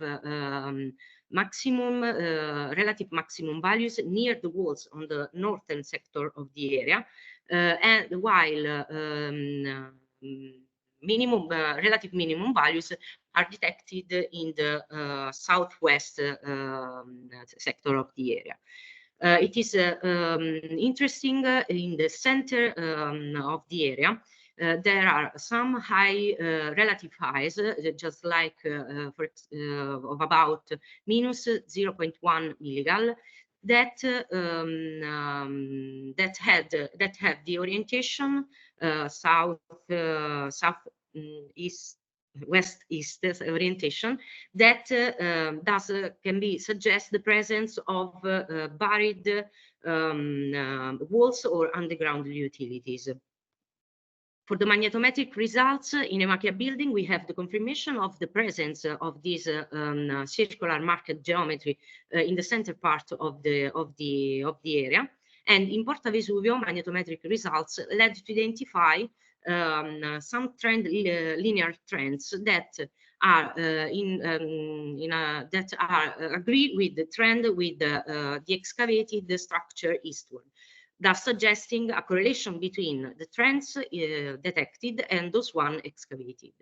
relative maximum values near the walls on the northern sector of the area, and while relative minimum values are detected in the southwest sector of the area. It is interesting in the center of the area. There are some high relative highs, just like of about minus 0.1 milligal, that have the orientation west-east orientation that can suggest the presence of buried walls or underground utilities. For the magnetometric results in Eumachia building, we have the confirmation of the presence of this circular marked geometry in the center part of the area. And in Porta Vesuvio, magnetometric results led to identify some linear trends that are agree with the trend with the excavated structure eastward, thus suggesting a correlation between the trends detected and those one excavated.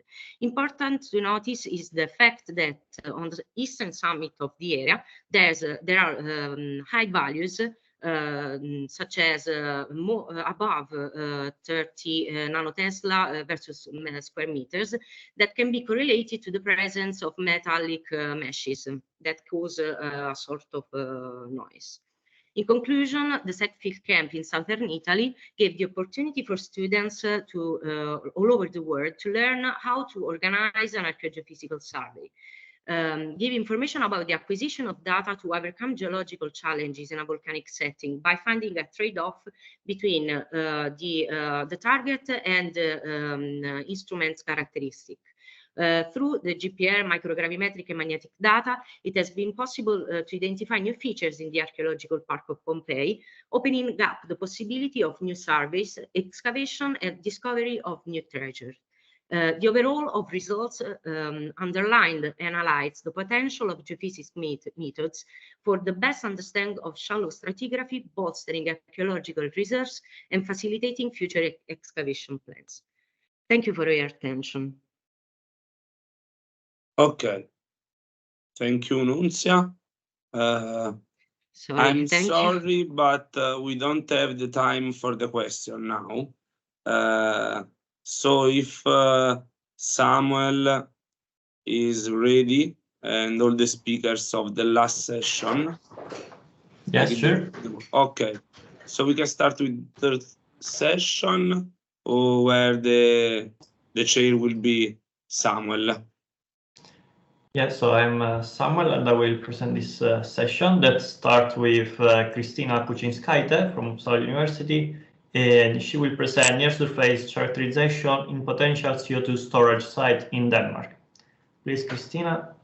Important to notice is the fact that on the eastern summit of the area, there are high values such as above 30 nanotesla versus square meters that can be correlated to the presence of metallic meshes that cause a sort of noise. In conclusion, the SEG field camp in southern Italy gave the opportunity for students all over the world to learn how to organize an archaeogeophysical survey. Give information about the acquisition of data to overcome geological challenges in a volcanic setting by finding a trade-off between the target and instrument's characteristic. Through the GPR, microgravimetric and magnetic data, it has been possible to identify new features in the archaeological park of Pompeii, opening up the possibility of new surveys, excavation, and discovery of new treasures. The overall of results underlined and highlights the potential of geophysics methods for the best understanding of shallow stratigraphy, bolstering archaeological reserves and facilitating future excavation plans. Thank you for your attention. Okay. Thank you, Nunzia. I'm sorry, but we don't have the time for the question now. So if Samuel is ready and all the speakers of the last session. Yes, sure. Okay, so we can start with the session where the chair will be Samuel. Yes, so I'm Samuel and I will present this session that starts with Kristina Kuczynskaite from Uppsala University, and she will present near-surface characterization in potential CO2 storage site in Denmark. Please, Kristina.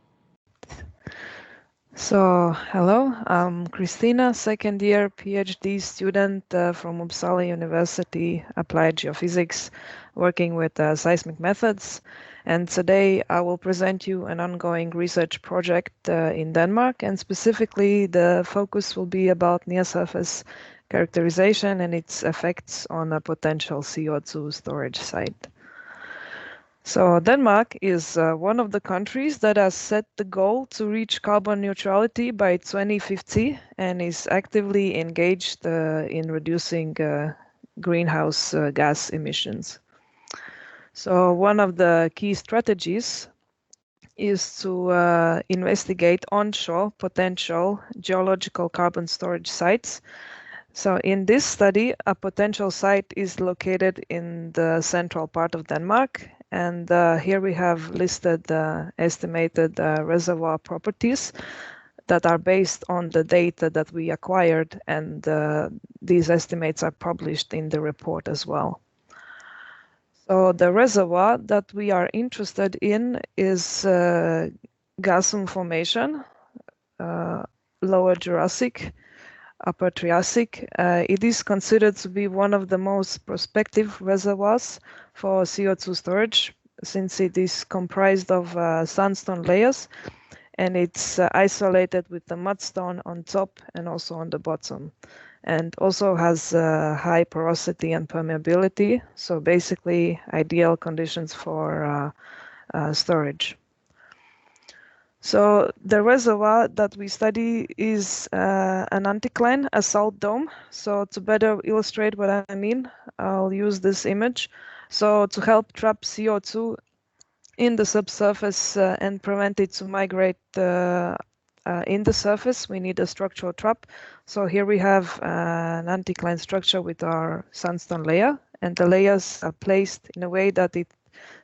So, hello, I'm Kristina, second year PhD student from Uppsala University, Applied Geophysics, working with seismic methods. And today I will present you an ongoing research project in Denmark, and specifically the focus will be about near-surface characterization and its effects on a potential CO2 storage site. So Denmark is one of the countries that has set the goal to reach carbon neutrality by 2050 and is actively engaged in reducing greenhouse gas emissions. So one of the key strategies is to investigate onshore potential geological carbon storage sites. So in this study, a potential site is located in the central part of Denmark. And here we have listed estimated reservoir properties that are based on the data that we acquired. And these estimates are published in the report as well. So the reservoir that we are interested in is Gasum Formation, Lower Jurassic, Upper Triassic. It is considered to be one of the most prospective reservoirs for CO2 storage, since it is comprised of sandstone layers, and it's isolated with the mudstone on top and also on the bottom, and also has high porosity and permeability, so basically ideal conditions for storage. So the reservoir that we study is an anticline, a salt dome. So to better illustrate what I mean, I'll use this image. So to help trap CO2 in the subsurface and prevent it to migrate in the surface, we need a structural trap. So here we have an anticline structure with our sandstone layer, and the layers are placed in a way that it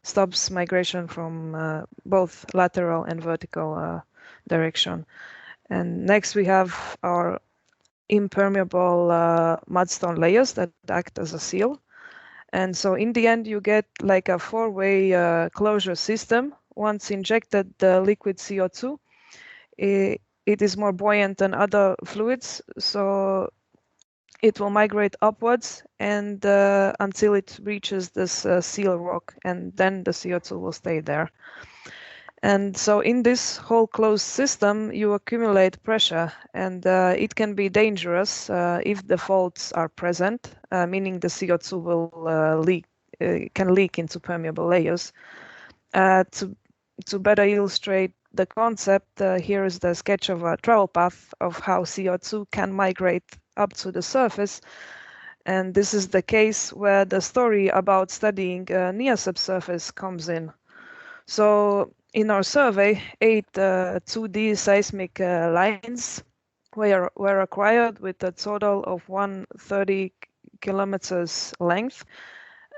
stops migration from both lateral and vertical direction. And next we have our impermeable mudstone layers that act as a seal. And so in the end, you get like a four-way closure system. Once injected the liquid CO2, it is more buoyant than other fluids, so it will migrate upwards and until it reaches this seal rock, and then the CO2 will stay there. And so in this whole closed system, you accumulate pressure, and it can be dangerous if the faults are present, meaning the CO2 will can leak into permeable layers. To better illustrate the concept, here is the sketch of a travel path of how CO2 can migrate up to the surface. And this is the case where the story about studying near subsurface comes in. So in our survey, 8 2D seismic lines were acquired with a total of 130 kilometers length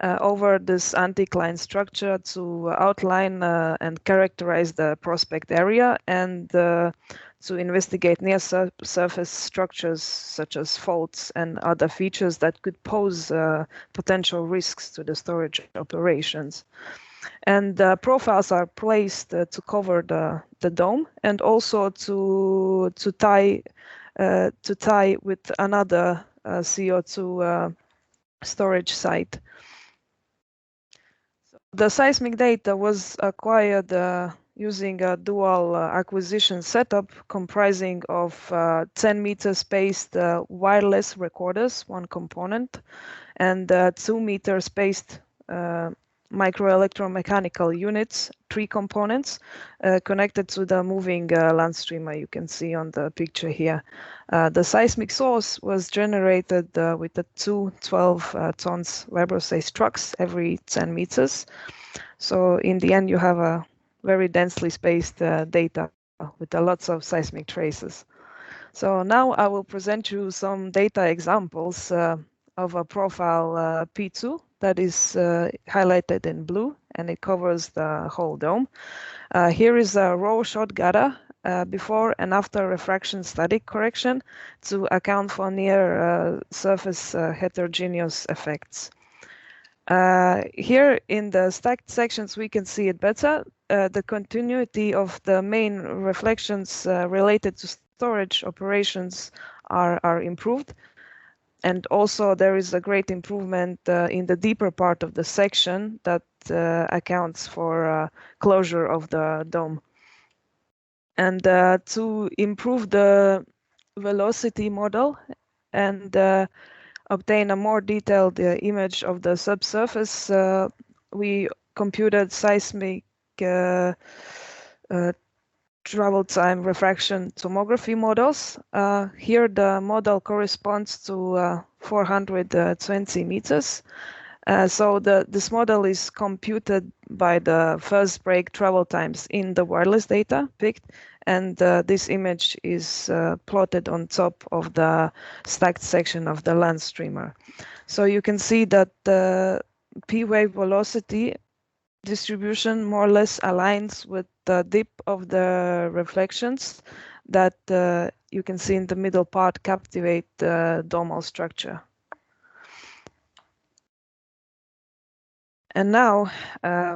over this anticline structure to outline and characterize the prospect area and to investigate near surface structures such as faults and other features that could pose potential risks to the storage operations. And profiles are placed to cover the dome and also to tie with another CO2 storage site. The seismic data was acquired using a dual acquisition setup comprising of 10 meter spaced wireless recorders, one component, and 2 meter spaced microelectromechanical units, 3 components, connected to the moving land streamer you can see on the picture here. The seismic source was generated with the 2 12 tons Weber-sized trucks every 10 meters. So in the end, you have a very densely spaced data with lots of seismic traces. So now I will present you some data examples of a profile P2 that is highlighted in blue, and it covers the whole dome. Here is a raw shot data before and after refraction static correction to account for near surface heterogeneous effects. Here in the stacked sections, we can see it better. The continuity of the main reflections related to storage operations are improved. And also there is a great improvement in the deeper part of the section that accounts for closure of the dome. And to improve the velocity model and obtain a more detailed image of the subsurface, we computed seismic travel time refraction tomography models. Here the model corresponds to 420 meters. So this model is computed by the first break travel times in the wireless data picked, and this image is plotted on top of the stacked section of the land streamer. So you can see that the P-wave velocity distribution more or less aligns with the dip of the reflections that you can see in the middle part captivate the domal structure. And now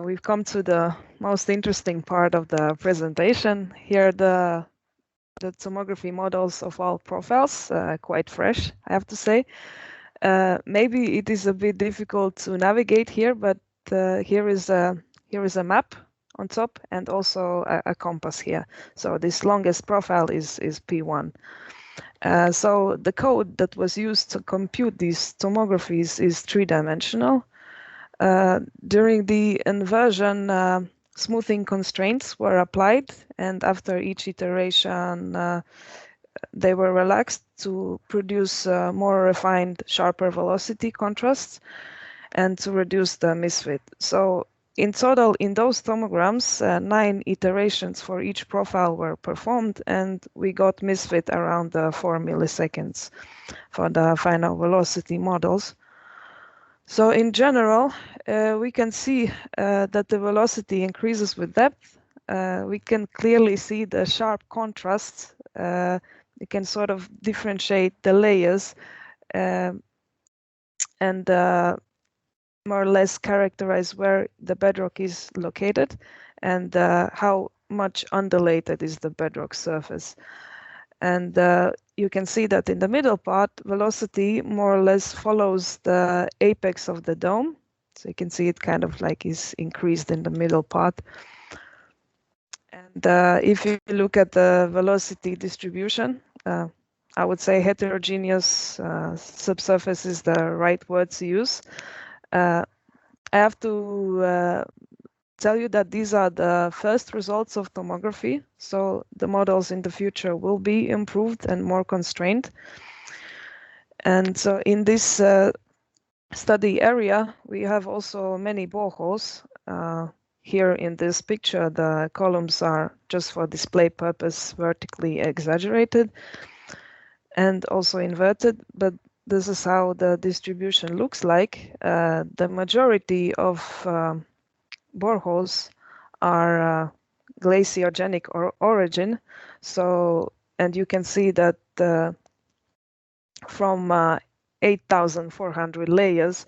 we've come to the most interesting part of the presentation. Here the tomography models of all profiles, quite fresh, I have to say. Maybe it is a bit difficult to navigate here, but here is a map on top and also a compass here. So this longest profile is P1. So the code that was used to compute these tomographies is three-dimensional. During the inversion, smoothing constraints were applied, and after each iteration, they were relaxed to produce more refined, sharper velocity contrasts and to reduce the misfit. So in total, in those tomograms, 9 iterations for each profile were performed, and we got misfit around 4 milliseconds for the final velocity models. So in general, we can see that the velocity increases with depth. We can clearly see the sharp contrasts. You can sort of differentiate the layers and more or less characterize where the bedrock is located and how much undulated is the bedrock surface. And you can see that in the middle part, velocity more or less follows the apex of the dome. So you can see it kind of like is increased in the middle part. And if you look at the velocity distribution, I would say heterogeneous subsurface is the right word to use. I have to tell you that these are the first results of tomography, so the models in the future will be improved and more constrained. And so in this study area, we have also many boreholes. Here in this picture, the columns are just for display purpose vertically exaggerated and also inverted, but this is how the distribution looks like. The majority of boreholes are glaciogenic origin. So, and you can see that from 8,400 layers,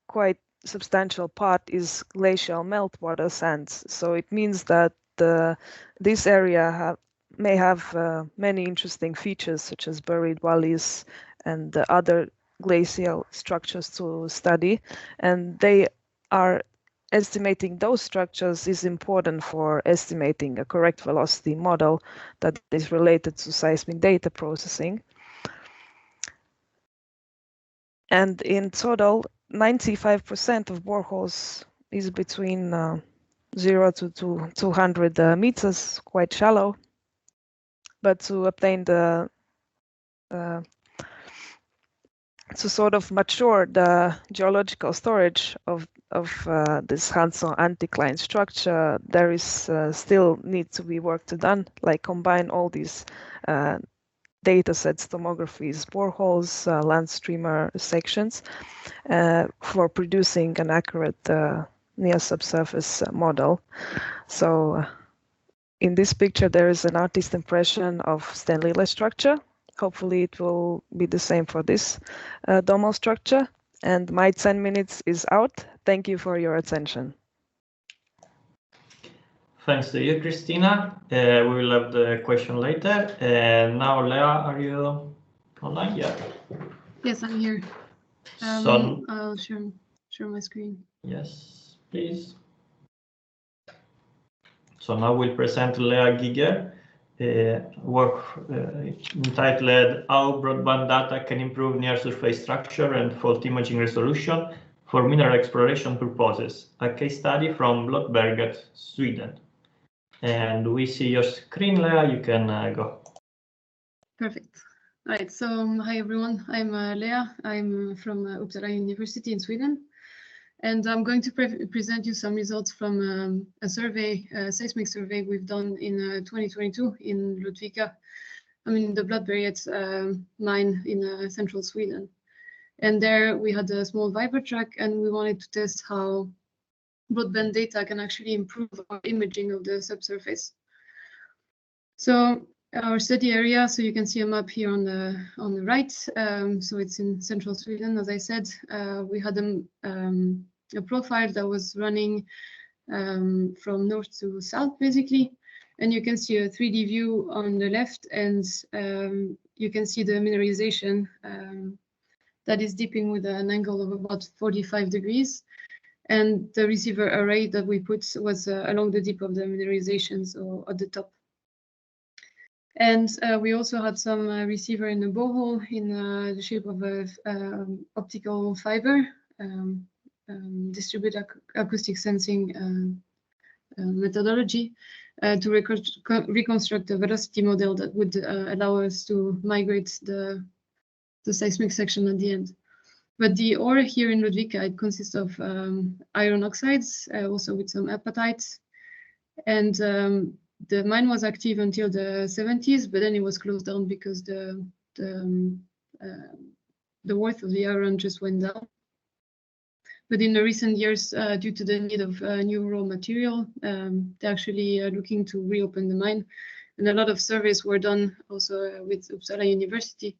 quite substantial part is glacial meltwater sands. So it means that this area may have many interesting features such as buried valleys and other glacial structures to study. And they are estimating those structures is important for estimating a correct velocity model that is related to seismic data processing. And in total, 95% of boreholes is between 0 to 200 meters, quite shallow. But to obtain the to sort of mature the geological storage of this Hanson anticline structure, there is still need to be work to done, like combine all these data sets, tomographies, boreholes, land streamer sections for producing an accurate near subsurface model. So in this picture, there is an artist impression of Stenley structure. Hopefully it will be the same for this domal structure. And my 10 minutes is out. Thank you for your attention. Thanks to you, Christina. We will have the question later. And now, Lea, are you online? Yeah. Yes, I'm here. So, I'll share my screen. Yes, please. So now we'll present Lea Giger, work entitled How Broadband Data Can Improve Near Surface Structure and Fault Imaging Resolution for mineral exploration purposes, a case study from Blotberget, Sweden. And we see your screen, Lea, you can go. Perfect. All right, so hi everyone, I'm Lea. I'm from Uppsala University in Sweden. And I'm going to present you some results from a survey, a seismic survey we've done in 2022 in Ludvika, the Blotberget mine in central Sweden. And there we had a small Viper track, and we wanted to test how broadband data can actually improve our imaging of the subsurface. So our study area, so you can see a map here on the right. So it's in central Sweden, as I said. We had a profile that was running from north to south, basically. And you can see a 3D view on the left, and you can see the mineralization that is dipping with an angle of about 45 degrees. And the receiver array that we put was along the dip of the mineralization, so at the top. And we also had some receiver in the borehole in the shape of an optical fiber, distributed acoustic sensing methodology to reconstruct a velocity model that would allow us to migrate the seismic section at the end. But the ore here in Ludvika, it consists of iron oxides, also with some apatite. And the mine was active until the 70s, but then it was closed down because the worth of the iron just went down. But in the recent years, due to the need of new raw material, they're actually looking to reopen the mine. And a lot of surveys were done also with Uppsala University.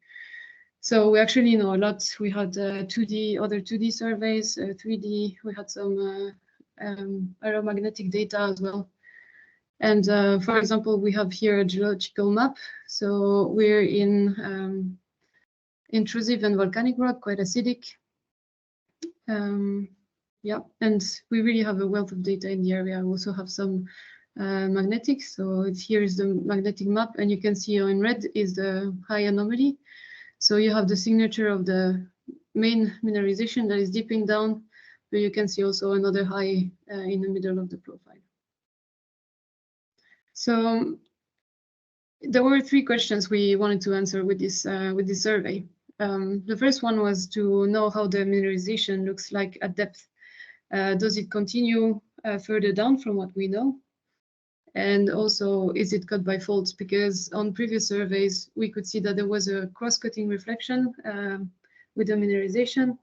So we actually know a lot. We had other 2D surveys, 3D. We had some aeromagnetic data as well. And for example, we have here a geological map. So we're in intrusive and volcanic rock, quite acidic. Yeah, and we really have a wealth of data in the area. We also have some magnetics. So here is the magnetic map, and you can see in red is the high anomaly. So you have the signature of the main mineralization that is dipping down, but you can see also another high in the middle of the profile. So there were 3 questions we wanted to answer with this survey. The first one was to know how the mineralization looks like at depth. Does it continue further down from what we know? And also, is it cut by faults? Because on previous surveys, we could see that there was a cross-cutting reflection with the mineralization.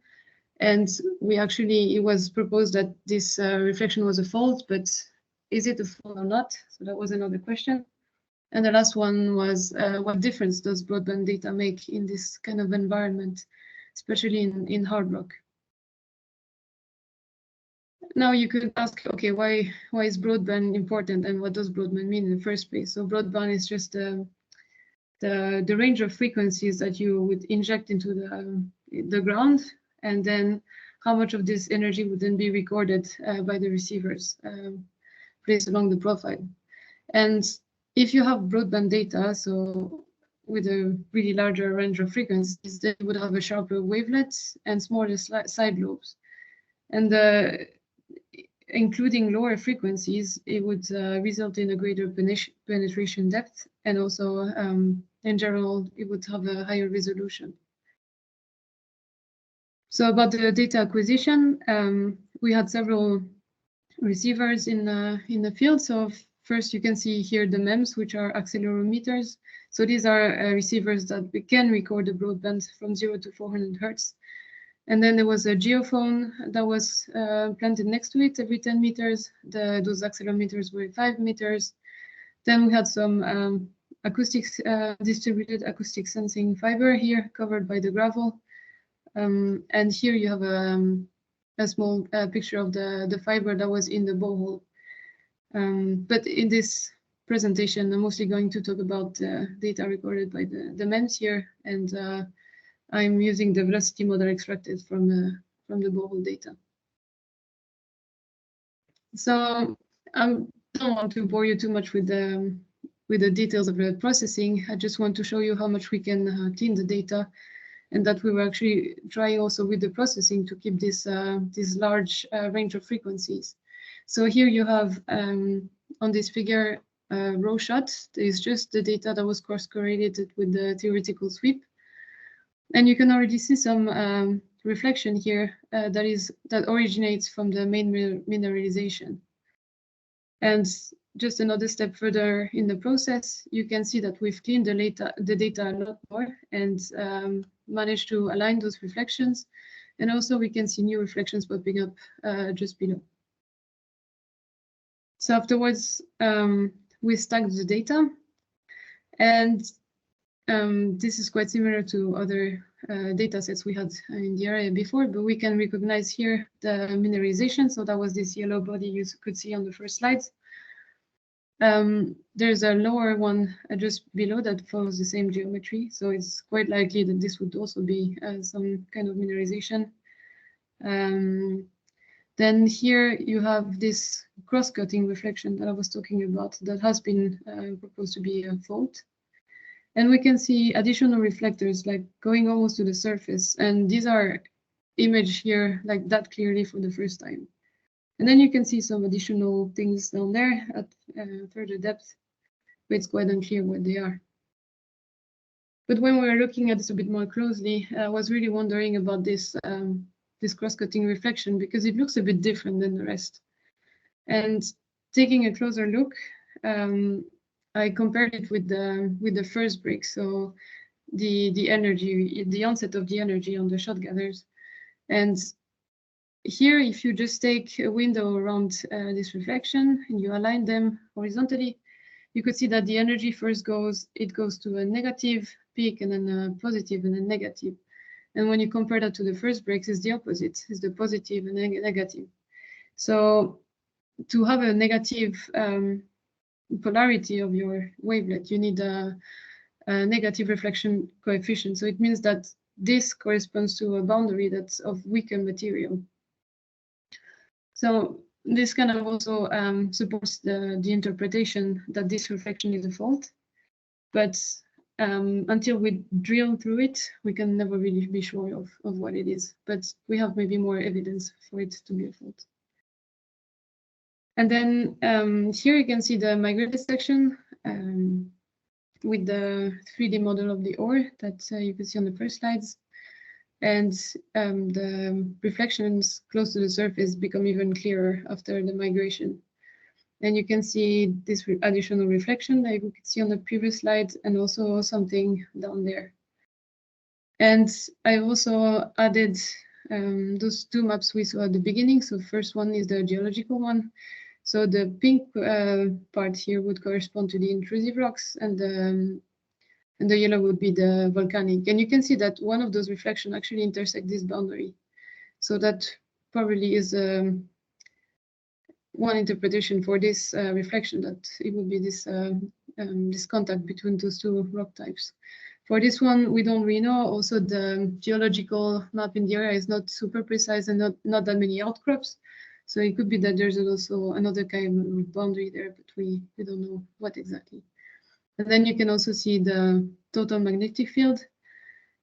And it was proposed that this reflection was a fault, but is it a fault or not? So that was another question. And the last one was, what difference does broadband data make in this kind of environment, especially in hard rock? Now you could ask, okay, why is broadband important, and what does broadband mean in the first place? So broadband is just the range of frequencies that you would inject into the ground, and then how much of this energy would then be recorded by the receivers placed along the profile. And if you have broadband data, so with a really larger range of frequencies, they would have a sharper wavelet and smaller side lobes. And including lower frequencies, it would result in a greater penetration depth, and also in general, it would have a higher resolution. So about the data acquisition, we had several receivers in the field. So first you can see here the MEMS, which are accelerometers. So these are receivers that can record the broadband from 0 to 400 Hertz. And then there was a geophone that was planted next to it every 10 meters. Those accelerometers were 5 meters. Then we had some distributed acoustic sensing fiber here covered by the gravel. And here you have a small picture of the fiber that was in the borehole. But in this presentation, I'm mostly going to talk about data recorded by the MEMS here, and I'm using the velocity model extracted from the borehole data. So I don't want to bore you too much with the details of the processing. I just want to show you how much we can clean the data and that we were actually trying also with the processing to keep this large range of frequencies. So here you have on this figure row shot. There is just the data that was cross-correlated with the theoretical sweep, and you can already see some reflection here that originates from the main mineralization. And just another step further in the process, you can see that we've cleaned the data a lot more and managed to align those reflections. And also we can see new reflections popping up just below. So afterwards, we stacked the data, and this is quite similar to other data sets we had in the area before, but we can recognize here the mineralization. So that was this yellow body you could see on the first slides. There's a lower one just below that follows the same geometry. So it's quite likely that this would also be some kind of mineralization. Then here you have this cross-cutting reflection that I was talking about that has been proposed to be a fault. And we can see additional reflectors like going almost to the surface. And these are imaged here like that clearly for the first time. And then you can see some additional things down there at further depth, but it's quite unclear what they are. But when we were looking at this a bit more closely, I was really wondering about this cross-cutting reflection because it looks a bit different than the rest. And taking a closer look, I compared it with the first break, so the energy, the onset of the energy on the shot gathers. And here, if you just take a window around this reflection and you align them horizontally, you could see that the energy first goes to a negative peak and then a positive and a negative. And when you compare that to the first breaks, it's the opposite, it's the positive and negative. So to have a negative polarity of your wavelet, you need a negative reflection coefficient. So it means that this corresponds to a boundary that's of weaker material. So this kind of also supports the interpretation that this reflection is a fault. But until we drill through it, we can never really be sure of what it is. But we have maybe more evidence for it to be a fault. And then here you can see the migrated section with the 3D model of the ore that you can see on the first slides. And the reflections close to the surface become even clearer after the migration. And you can see this additional reflection that you could see on the previous slide, and also something down there. And I also added those two maps we saw at the beginning. So first one is the geological one. So the pink part here would correspond to the intrusive rocks, and the yellow would be the volcanic. And you can see that one of those reflections actually intersect this boundary. So that probably is one interpretation for this reflection, that it would be this this contact between those two rock types. For this one, we don't really know. Also, the geological map in the area is not super precise and not that many outcrops. So it could be that there's also another kind of boundary there, but we don't know what exactly. And then you can also see the total magnetic field.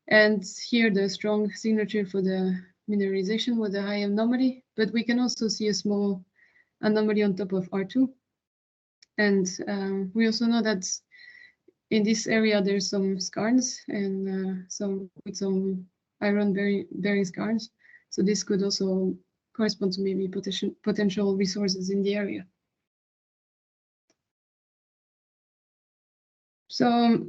And here the strong signature for the mineralization with a high anomaly, but we can also see a small anomaly on top of R2. And we also know that in this area there's some skarns and some iron bearing skarns. So this could also correspond to maybe potential resources in the area. So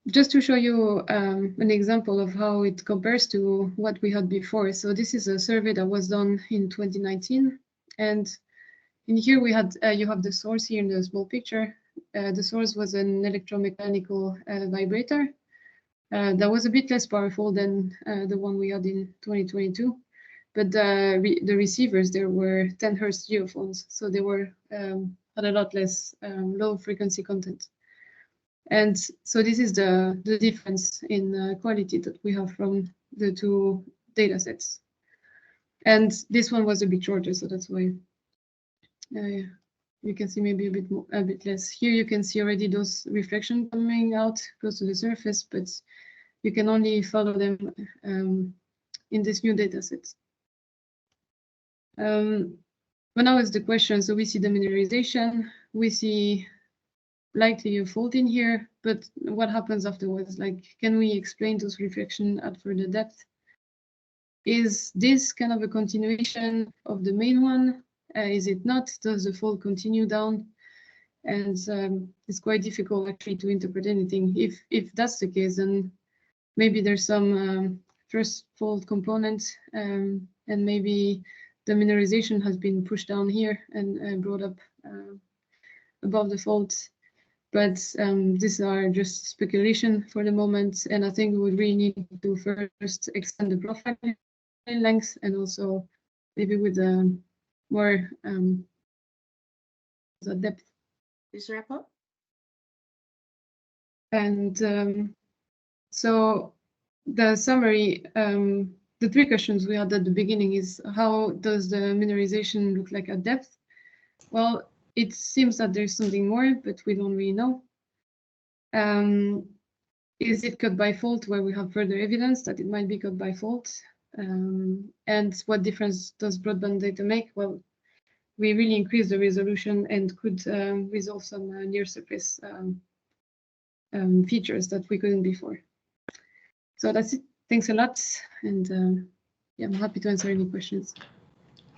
just to show you an example of how it compares to what we had before. So this is a survey that was done in 2019. And in here we had, you have the source here in the small picture. The source was an electromechanical vibrator that was a bit less powerful than the one we had in 2022. But the receivers, there were 10 Hz geophones. So they were had a lot less low frequency content. And so this is the difference in quality that we have from the two data sets. And this one was a bit shorter, so that's why you can see maybe a bit less. Here you can see already those reflections coming out close to the surface, but you can only follow them in this new data set. But now is the question. So we see the mineralization, we see likely a fault in here, but what happens afterwards? Like, can we explain those reflections at further depth? Is this kind of a continuation of the main one? Is it not? Does the fault continue down? And it's quite difficult actually to interpret anything. If that's the case, then maybe there's some first fault component, and maybe the mineralization has been pushed down here and brought up above the fault. But these are just speculation for the moment, and I think we would really need to first extend the profile length, and also maybe with more the depth. Please wrap up. And so the summary, the three questions we had at the beginning is, how does the mineralization look like at depth? Well, it seems that there's something more, but we don't really know. Is it cut by fault, where we have further evidence that it might be cut by fault? And what difference does broadband data make? Well, we really increase the resolution and could resolve some near surface features that we couldn't before. So that's it. Thanks a lot. And yeah, I'm happy to answer any questions.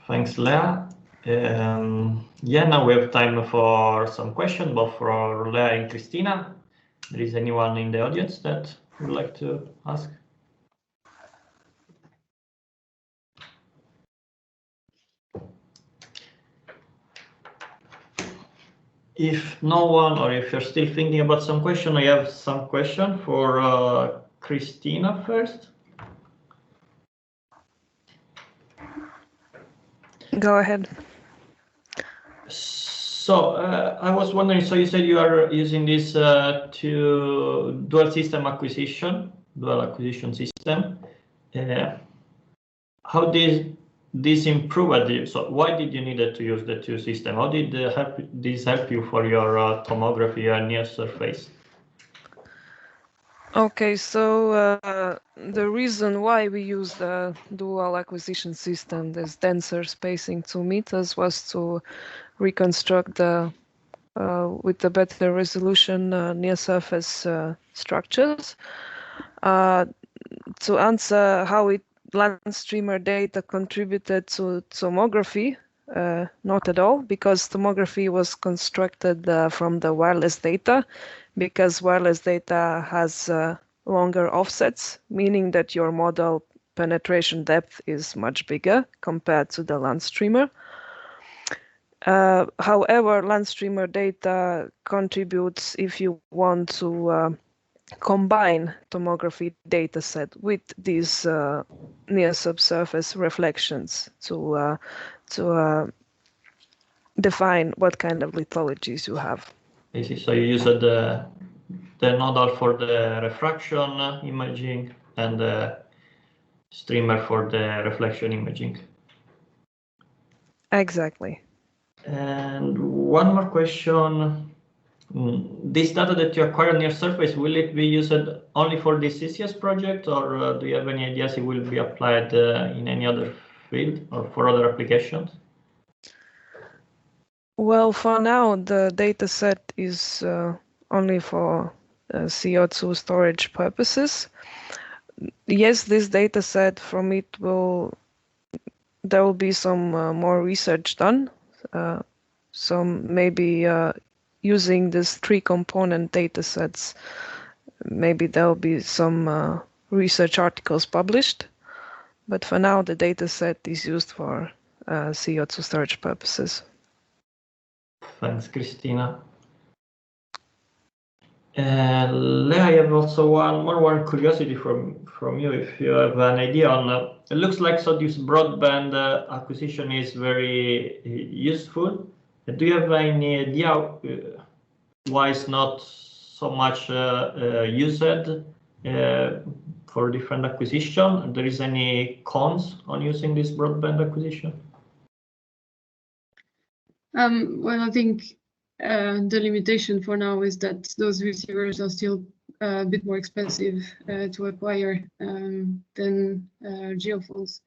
Thanks, Lea. Yeah, now we have time for some questions, both for Lea and Christina. There is anyone in the audience that would like to ask? If no one, or if you're still thinking about some question, I have some question for Christina first. Go ahead. So I was wondering, so you said you are using this dual acquisition system. How did this improve it? So why did you need to use the two systems? How did this help you for your tomography and near surface? Okay, so the reason why we use the dual acquisition system, this denser spacing 2 meters, was to reconstruct the with the better resolution near surface structures. To answer how land streamer data contributed to tomography, not at all, because tomography was constructed from the wireless data, because wireless data has longer offsets, meaning that your model penetration depth is much bigger compared to the land streamer. However, land streamer data contributes if you want to combine tomography data set with these near subsurface reflections to define what kind of lithologies you have. I see. So you use the nodal for the refraction imaging and the streamer for the reflection imaging. Exactly. And one more question. This data that you acquire near surface, will it be used only for the CCS project, or do you have any ideas it will be applied in any other field or for other applications? Well, for now, the data set is only for CO2 storage purposes. Yes, this data set, from it there will be some more research done. So maybe using these 3 component data sets, maybe there will be some research articles published. But for now, the data set is used for CO2 storage purposes. Thanks, Christina. Lea, I have also one curiosity from you, if you have an idea on. It looks like so this broadband acquisition is very useful. Do you have any idea why it's not so much used for different acquisition? There is any cons on using this broadband acquisition? Well, I think the limitation for now is that those receivers are still a bit more expensive to acquire than geophones.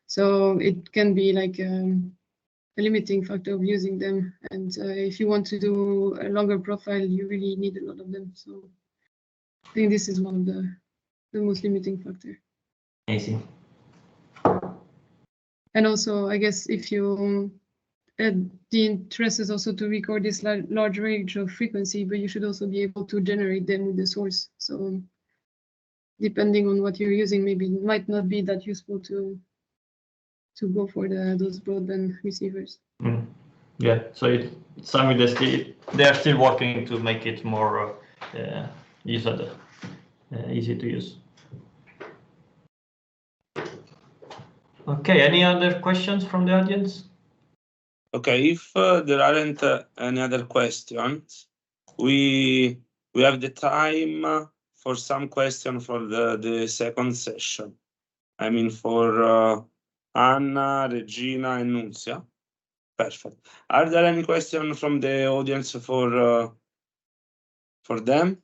So it can be like a limiting factor of using them. And if you want to do a longer profile, you really need a lot of them. So I think this is one of the most limiting factor. Amazing. And also, I guess if you the interest is also to record this large range of frequency, but you should also be able to generate them with the source. So depending on what you're using, maybe it might not be that useful to go for those broadband receivers. Mm. Yeah, so it's something that they are still working to make it more easy to use. Okay, any other questions from the audience? Okay, if there aren't any other questions, we have the time for some questions for the second session. I mean, for Anna, Regina, and Nunzia. Perfect. Are there any questions from the audience for them?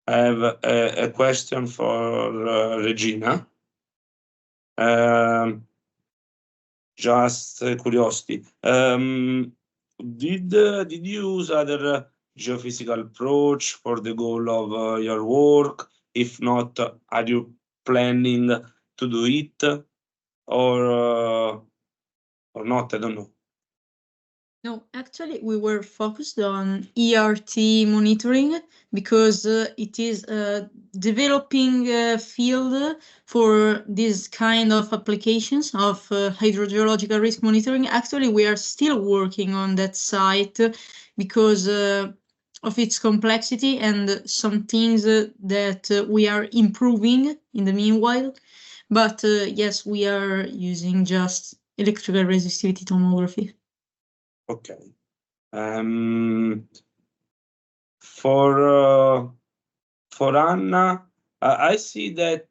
I have a question for Regina. Just curiosity. Did you use other geophysical approach for the goal of your work? If not, are you planning to do it or not? I don't know. No, actually, we were focused on ERT monitoring because it is a developing field for this kind of applications of hydrogeological risk monitoring. Actually, we are still working on that site because of its complexity and some things that we are improving in the meanwhile. But yes, we are using just electrical resistivity tomography. Okay. For Anna, I see that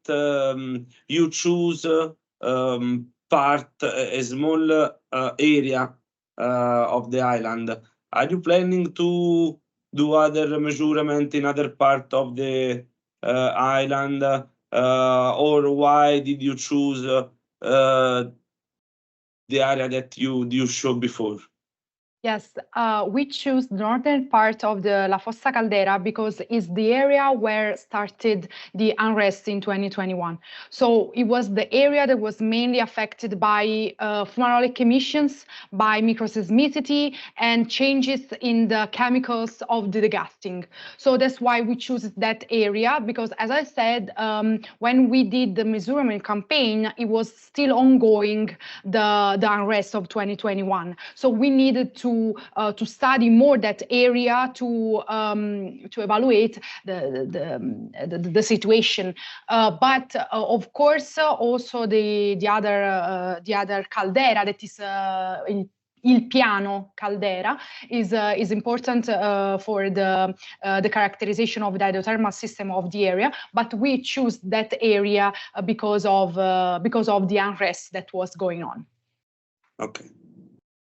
you choose a small area of the island. Are you planning to do other measurement in other part of the island, or why did you choose the area that you showed before? Yes, we choose the northern part of the La Fossa Caldera because it's the area where started the unrest in 2021. So it was the area that was mainly affected by fumarolic emissions, by microseismicity, and changes in the chemicals of the degassing. So that's why we choose that area, because as I said, when we did the measurement campaign, it was still ongoing, the unrest of 2021. So we needed to study more that area to evaluate the situation. But of course, also the other caldera that is Il Piano caldera is important for the characterization of the hydrothermal system of the area. But we choose that area because of the unrest that was going on. Okay.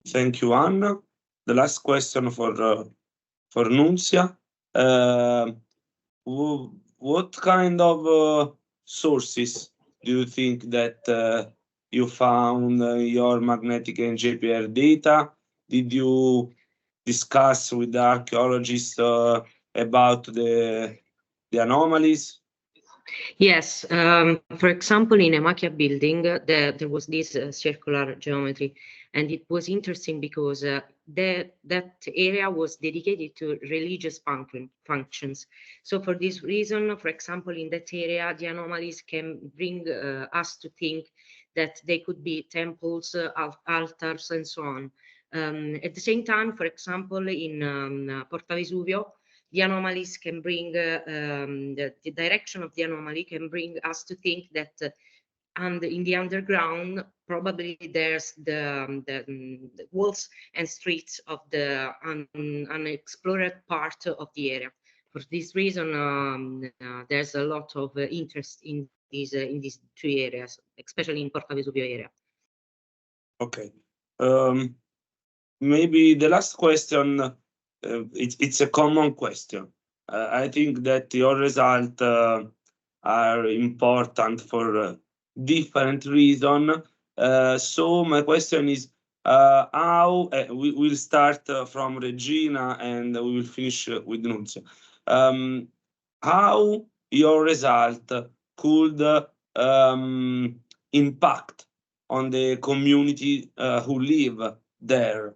Thank you, Anna. The last question for Nunzia. What kind of sources do you think that you found your magnetic and JPR data? Did you discuss with the archaeologists about the anomalies? Yes, for example, in Emakia building, there was this circular geometry, and it was interesting because that area was dedicated to religious functions. So for this reason, for example, in that area, the anomalies can bring us to think that they could be temples, altars, and so on. At the same time, for example, in Porta Vesuvio, the anomalies can bring, the direction of the anomaly can bring us to think that in the underground, probably there's the walls and streets of the unexplored part of the area. For this reason, there's a lot of interest in these two areas, especially in Porta Vesuvio area. Okay. Maybe the last question, it's a common question. I think that your results are important for different reasons. So my question is, how we will start from Regina and we will finish with Nunzia. How your result could impact on the community who live there?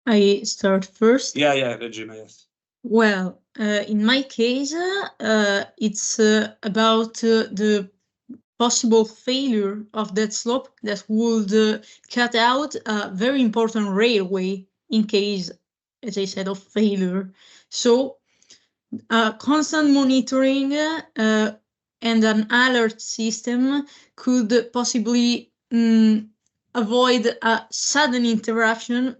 I start first. Yeah, Regina, yes. Well, in my case, it's about the possible failure of that slope that would cut out a very important railway in case, as I said, of failure. So constant monitoring and an alert system could possibly avoid a sudden interruption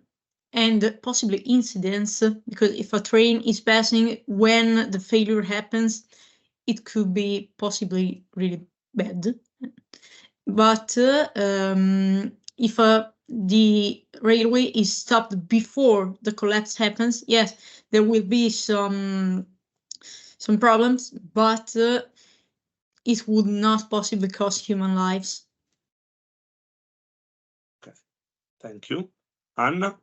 and possibly incidents, because if a train is passing when the failure happens, it could be possibly really bad. But if the railway is stopped before the collapse happens, yes, there will be some problems, but it would not possibly cost human lives. Okay, thank you. Anna?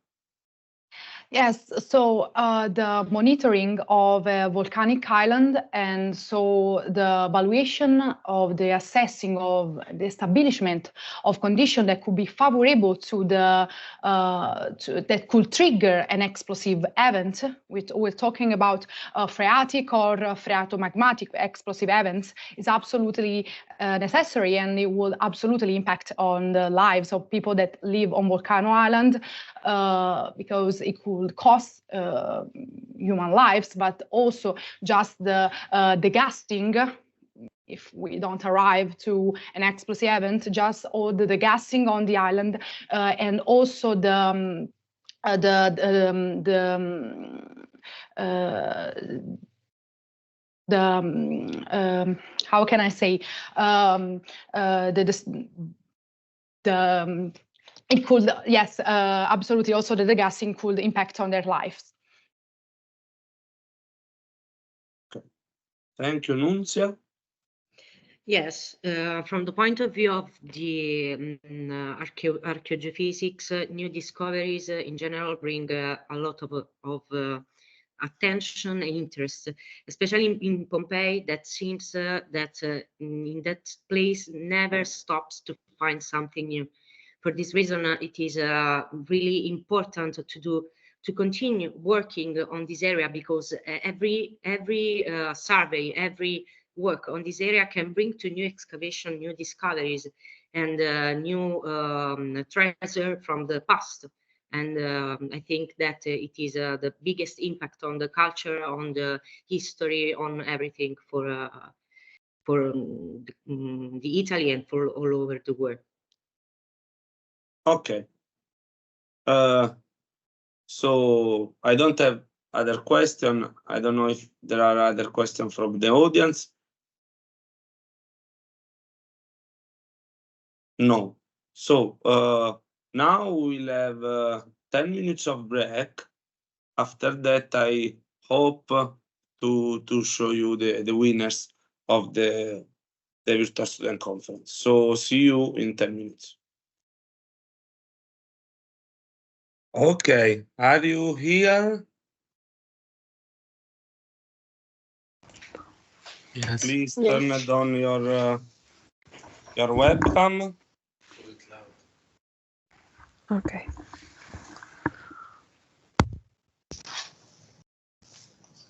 Yes, so the monitoring of a volcanic island, and so the evaluation of the assessing of the establishment of conditions that could be favorable to the that could trigger an explosive event. We're talking about phreatic or phreatomagmatic explosive events is absolutely necessary, and it will absolutely impact on the lives of people that live on Volcano Island, because it could cost human lives, but also just the degassing. If we don't arrive to an explosive event, just all the degassing on the island, and also how can I say, it could, yes, absolutely. Also, the degassing could impact on their lives. Okay. Thank you, Nunzia. Yes, from the point of view of the archaeophysics, new discoveries in general bring a lot of attention and interest, especially in Pompeii. That seems that in that place never stops to find something new. For this reason, it is really important to continue working on this area, because every survey, every work on this area can bring to new excavation, new discoveries, and new treasure from the past. And I think that it is the biggest impact on the culture, on the history, on everything for the Italy and for all over the world. Okay. So I don't have other question. I don't know if there are other questions from the audience. No. So now we'll have 10 minutes of break. After that, I hope to show you the winners of the virtual student conference. So see you in 10 minutes. Okay, are you here? Yes. Please turn on your webcam. Okay.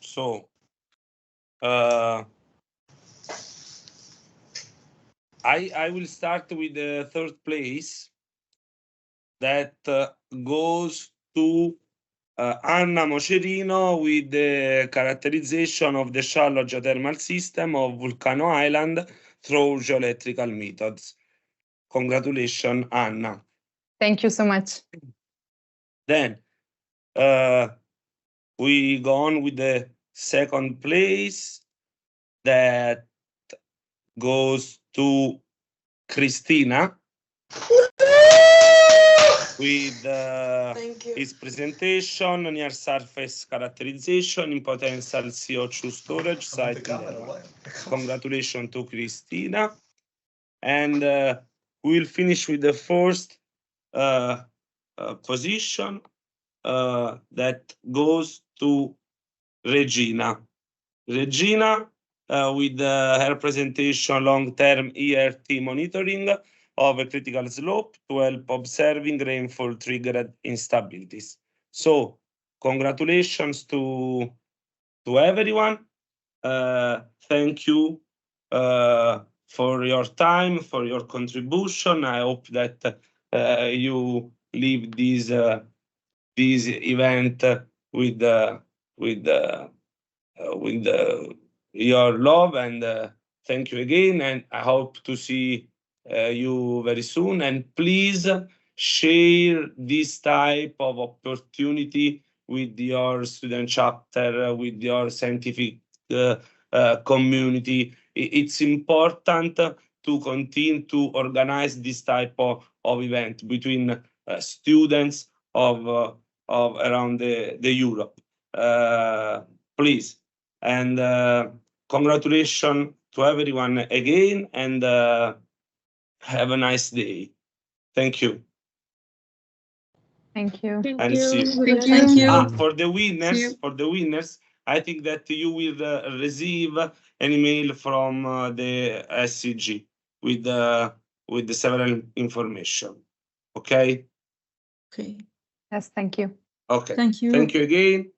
So, I will start with the third place that goes to Anna Mocerino with the characterization of the shallow geothermal system of Vulcano Island through geoelectrical methods. Congratulations, Anna. Thank you so much. Then we go on with the second place that goes to Cristina with his presentation, near surface characterization in potential CO2 storage site. Congratulations to Cristina. And we will finish with the first position that goes to Regina. Regina, with her presentation, long-term ERT monitoring of a critical slope to help observing rainfall triggered instabilities. So, congratulations to everyone. Thank you for your time, for your contribution. I hope that you leave this event with your love, and thank you again. And I hope to see you very soon. And please share this type of opportunity with your student chapter, with your scientific community. It's important to continue to organize this type of event between students of around the Europe. Please. And congratulations to everyone again, and have a nice day. Thank you. Thank you. And see you. Thank you. For the winners, I think that you will receive an email from the SEG with the several information. Okay. Okay. Yes, thank you. Okay. Thank you. Thank you again.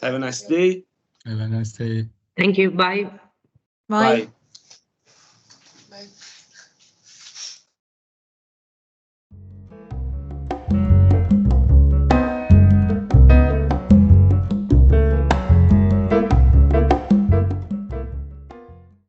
Have a nice day. Have a nice day. Thank you. Bye. Bye. Bye.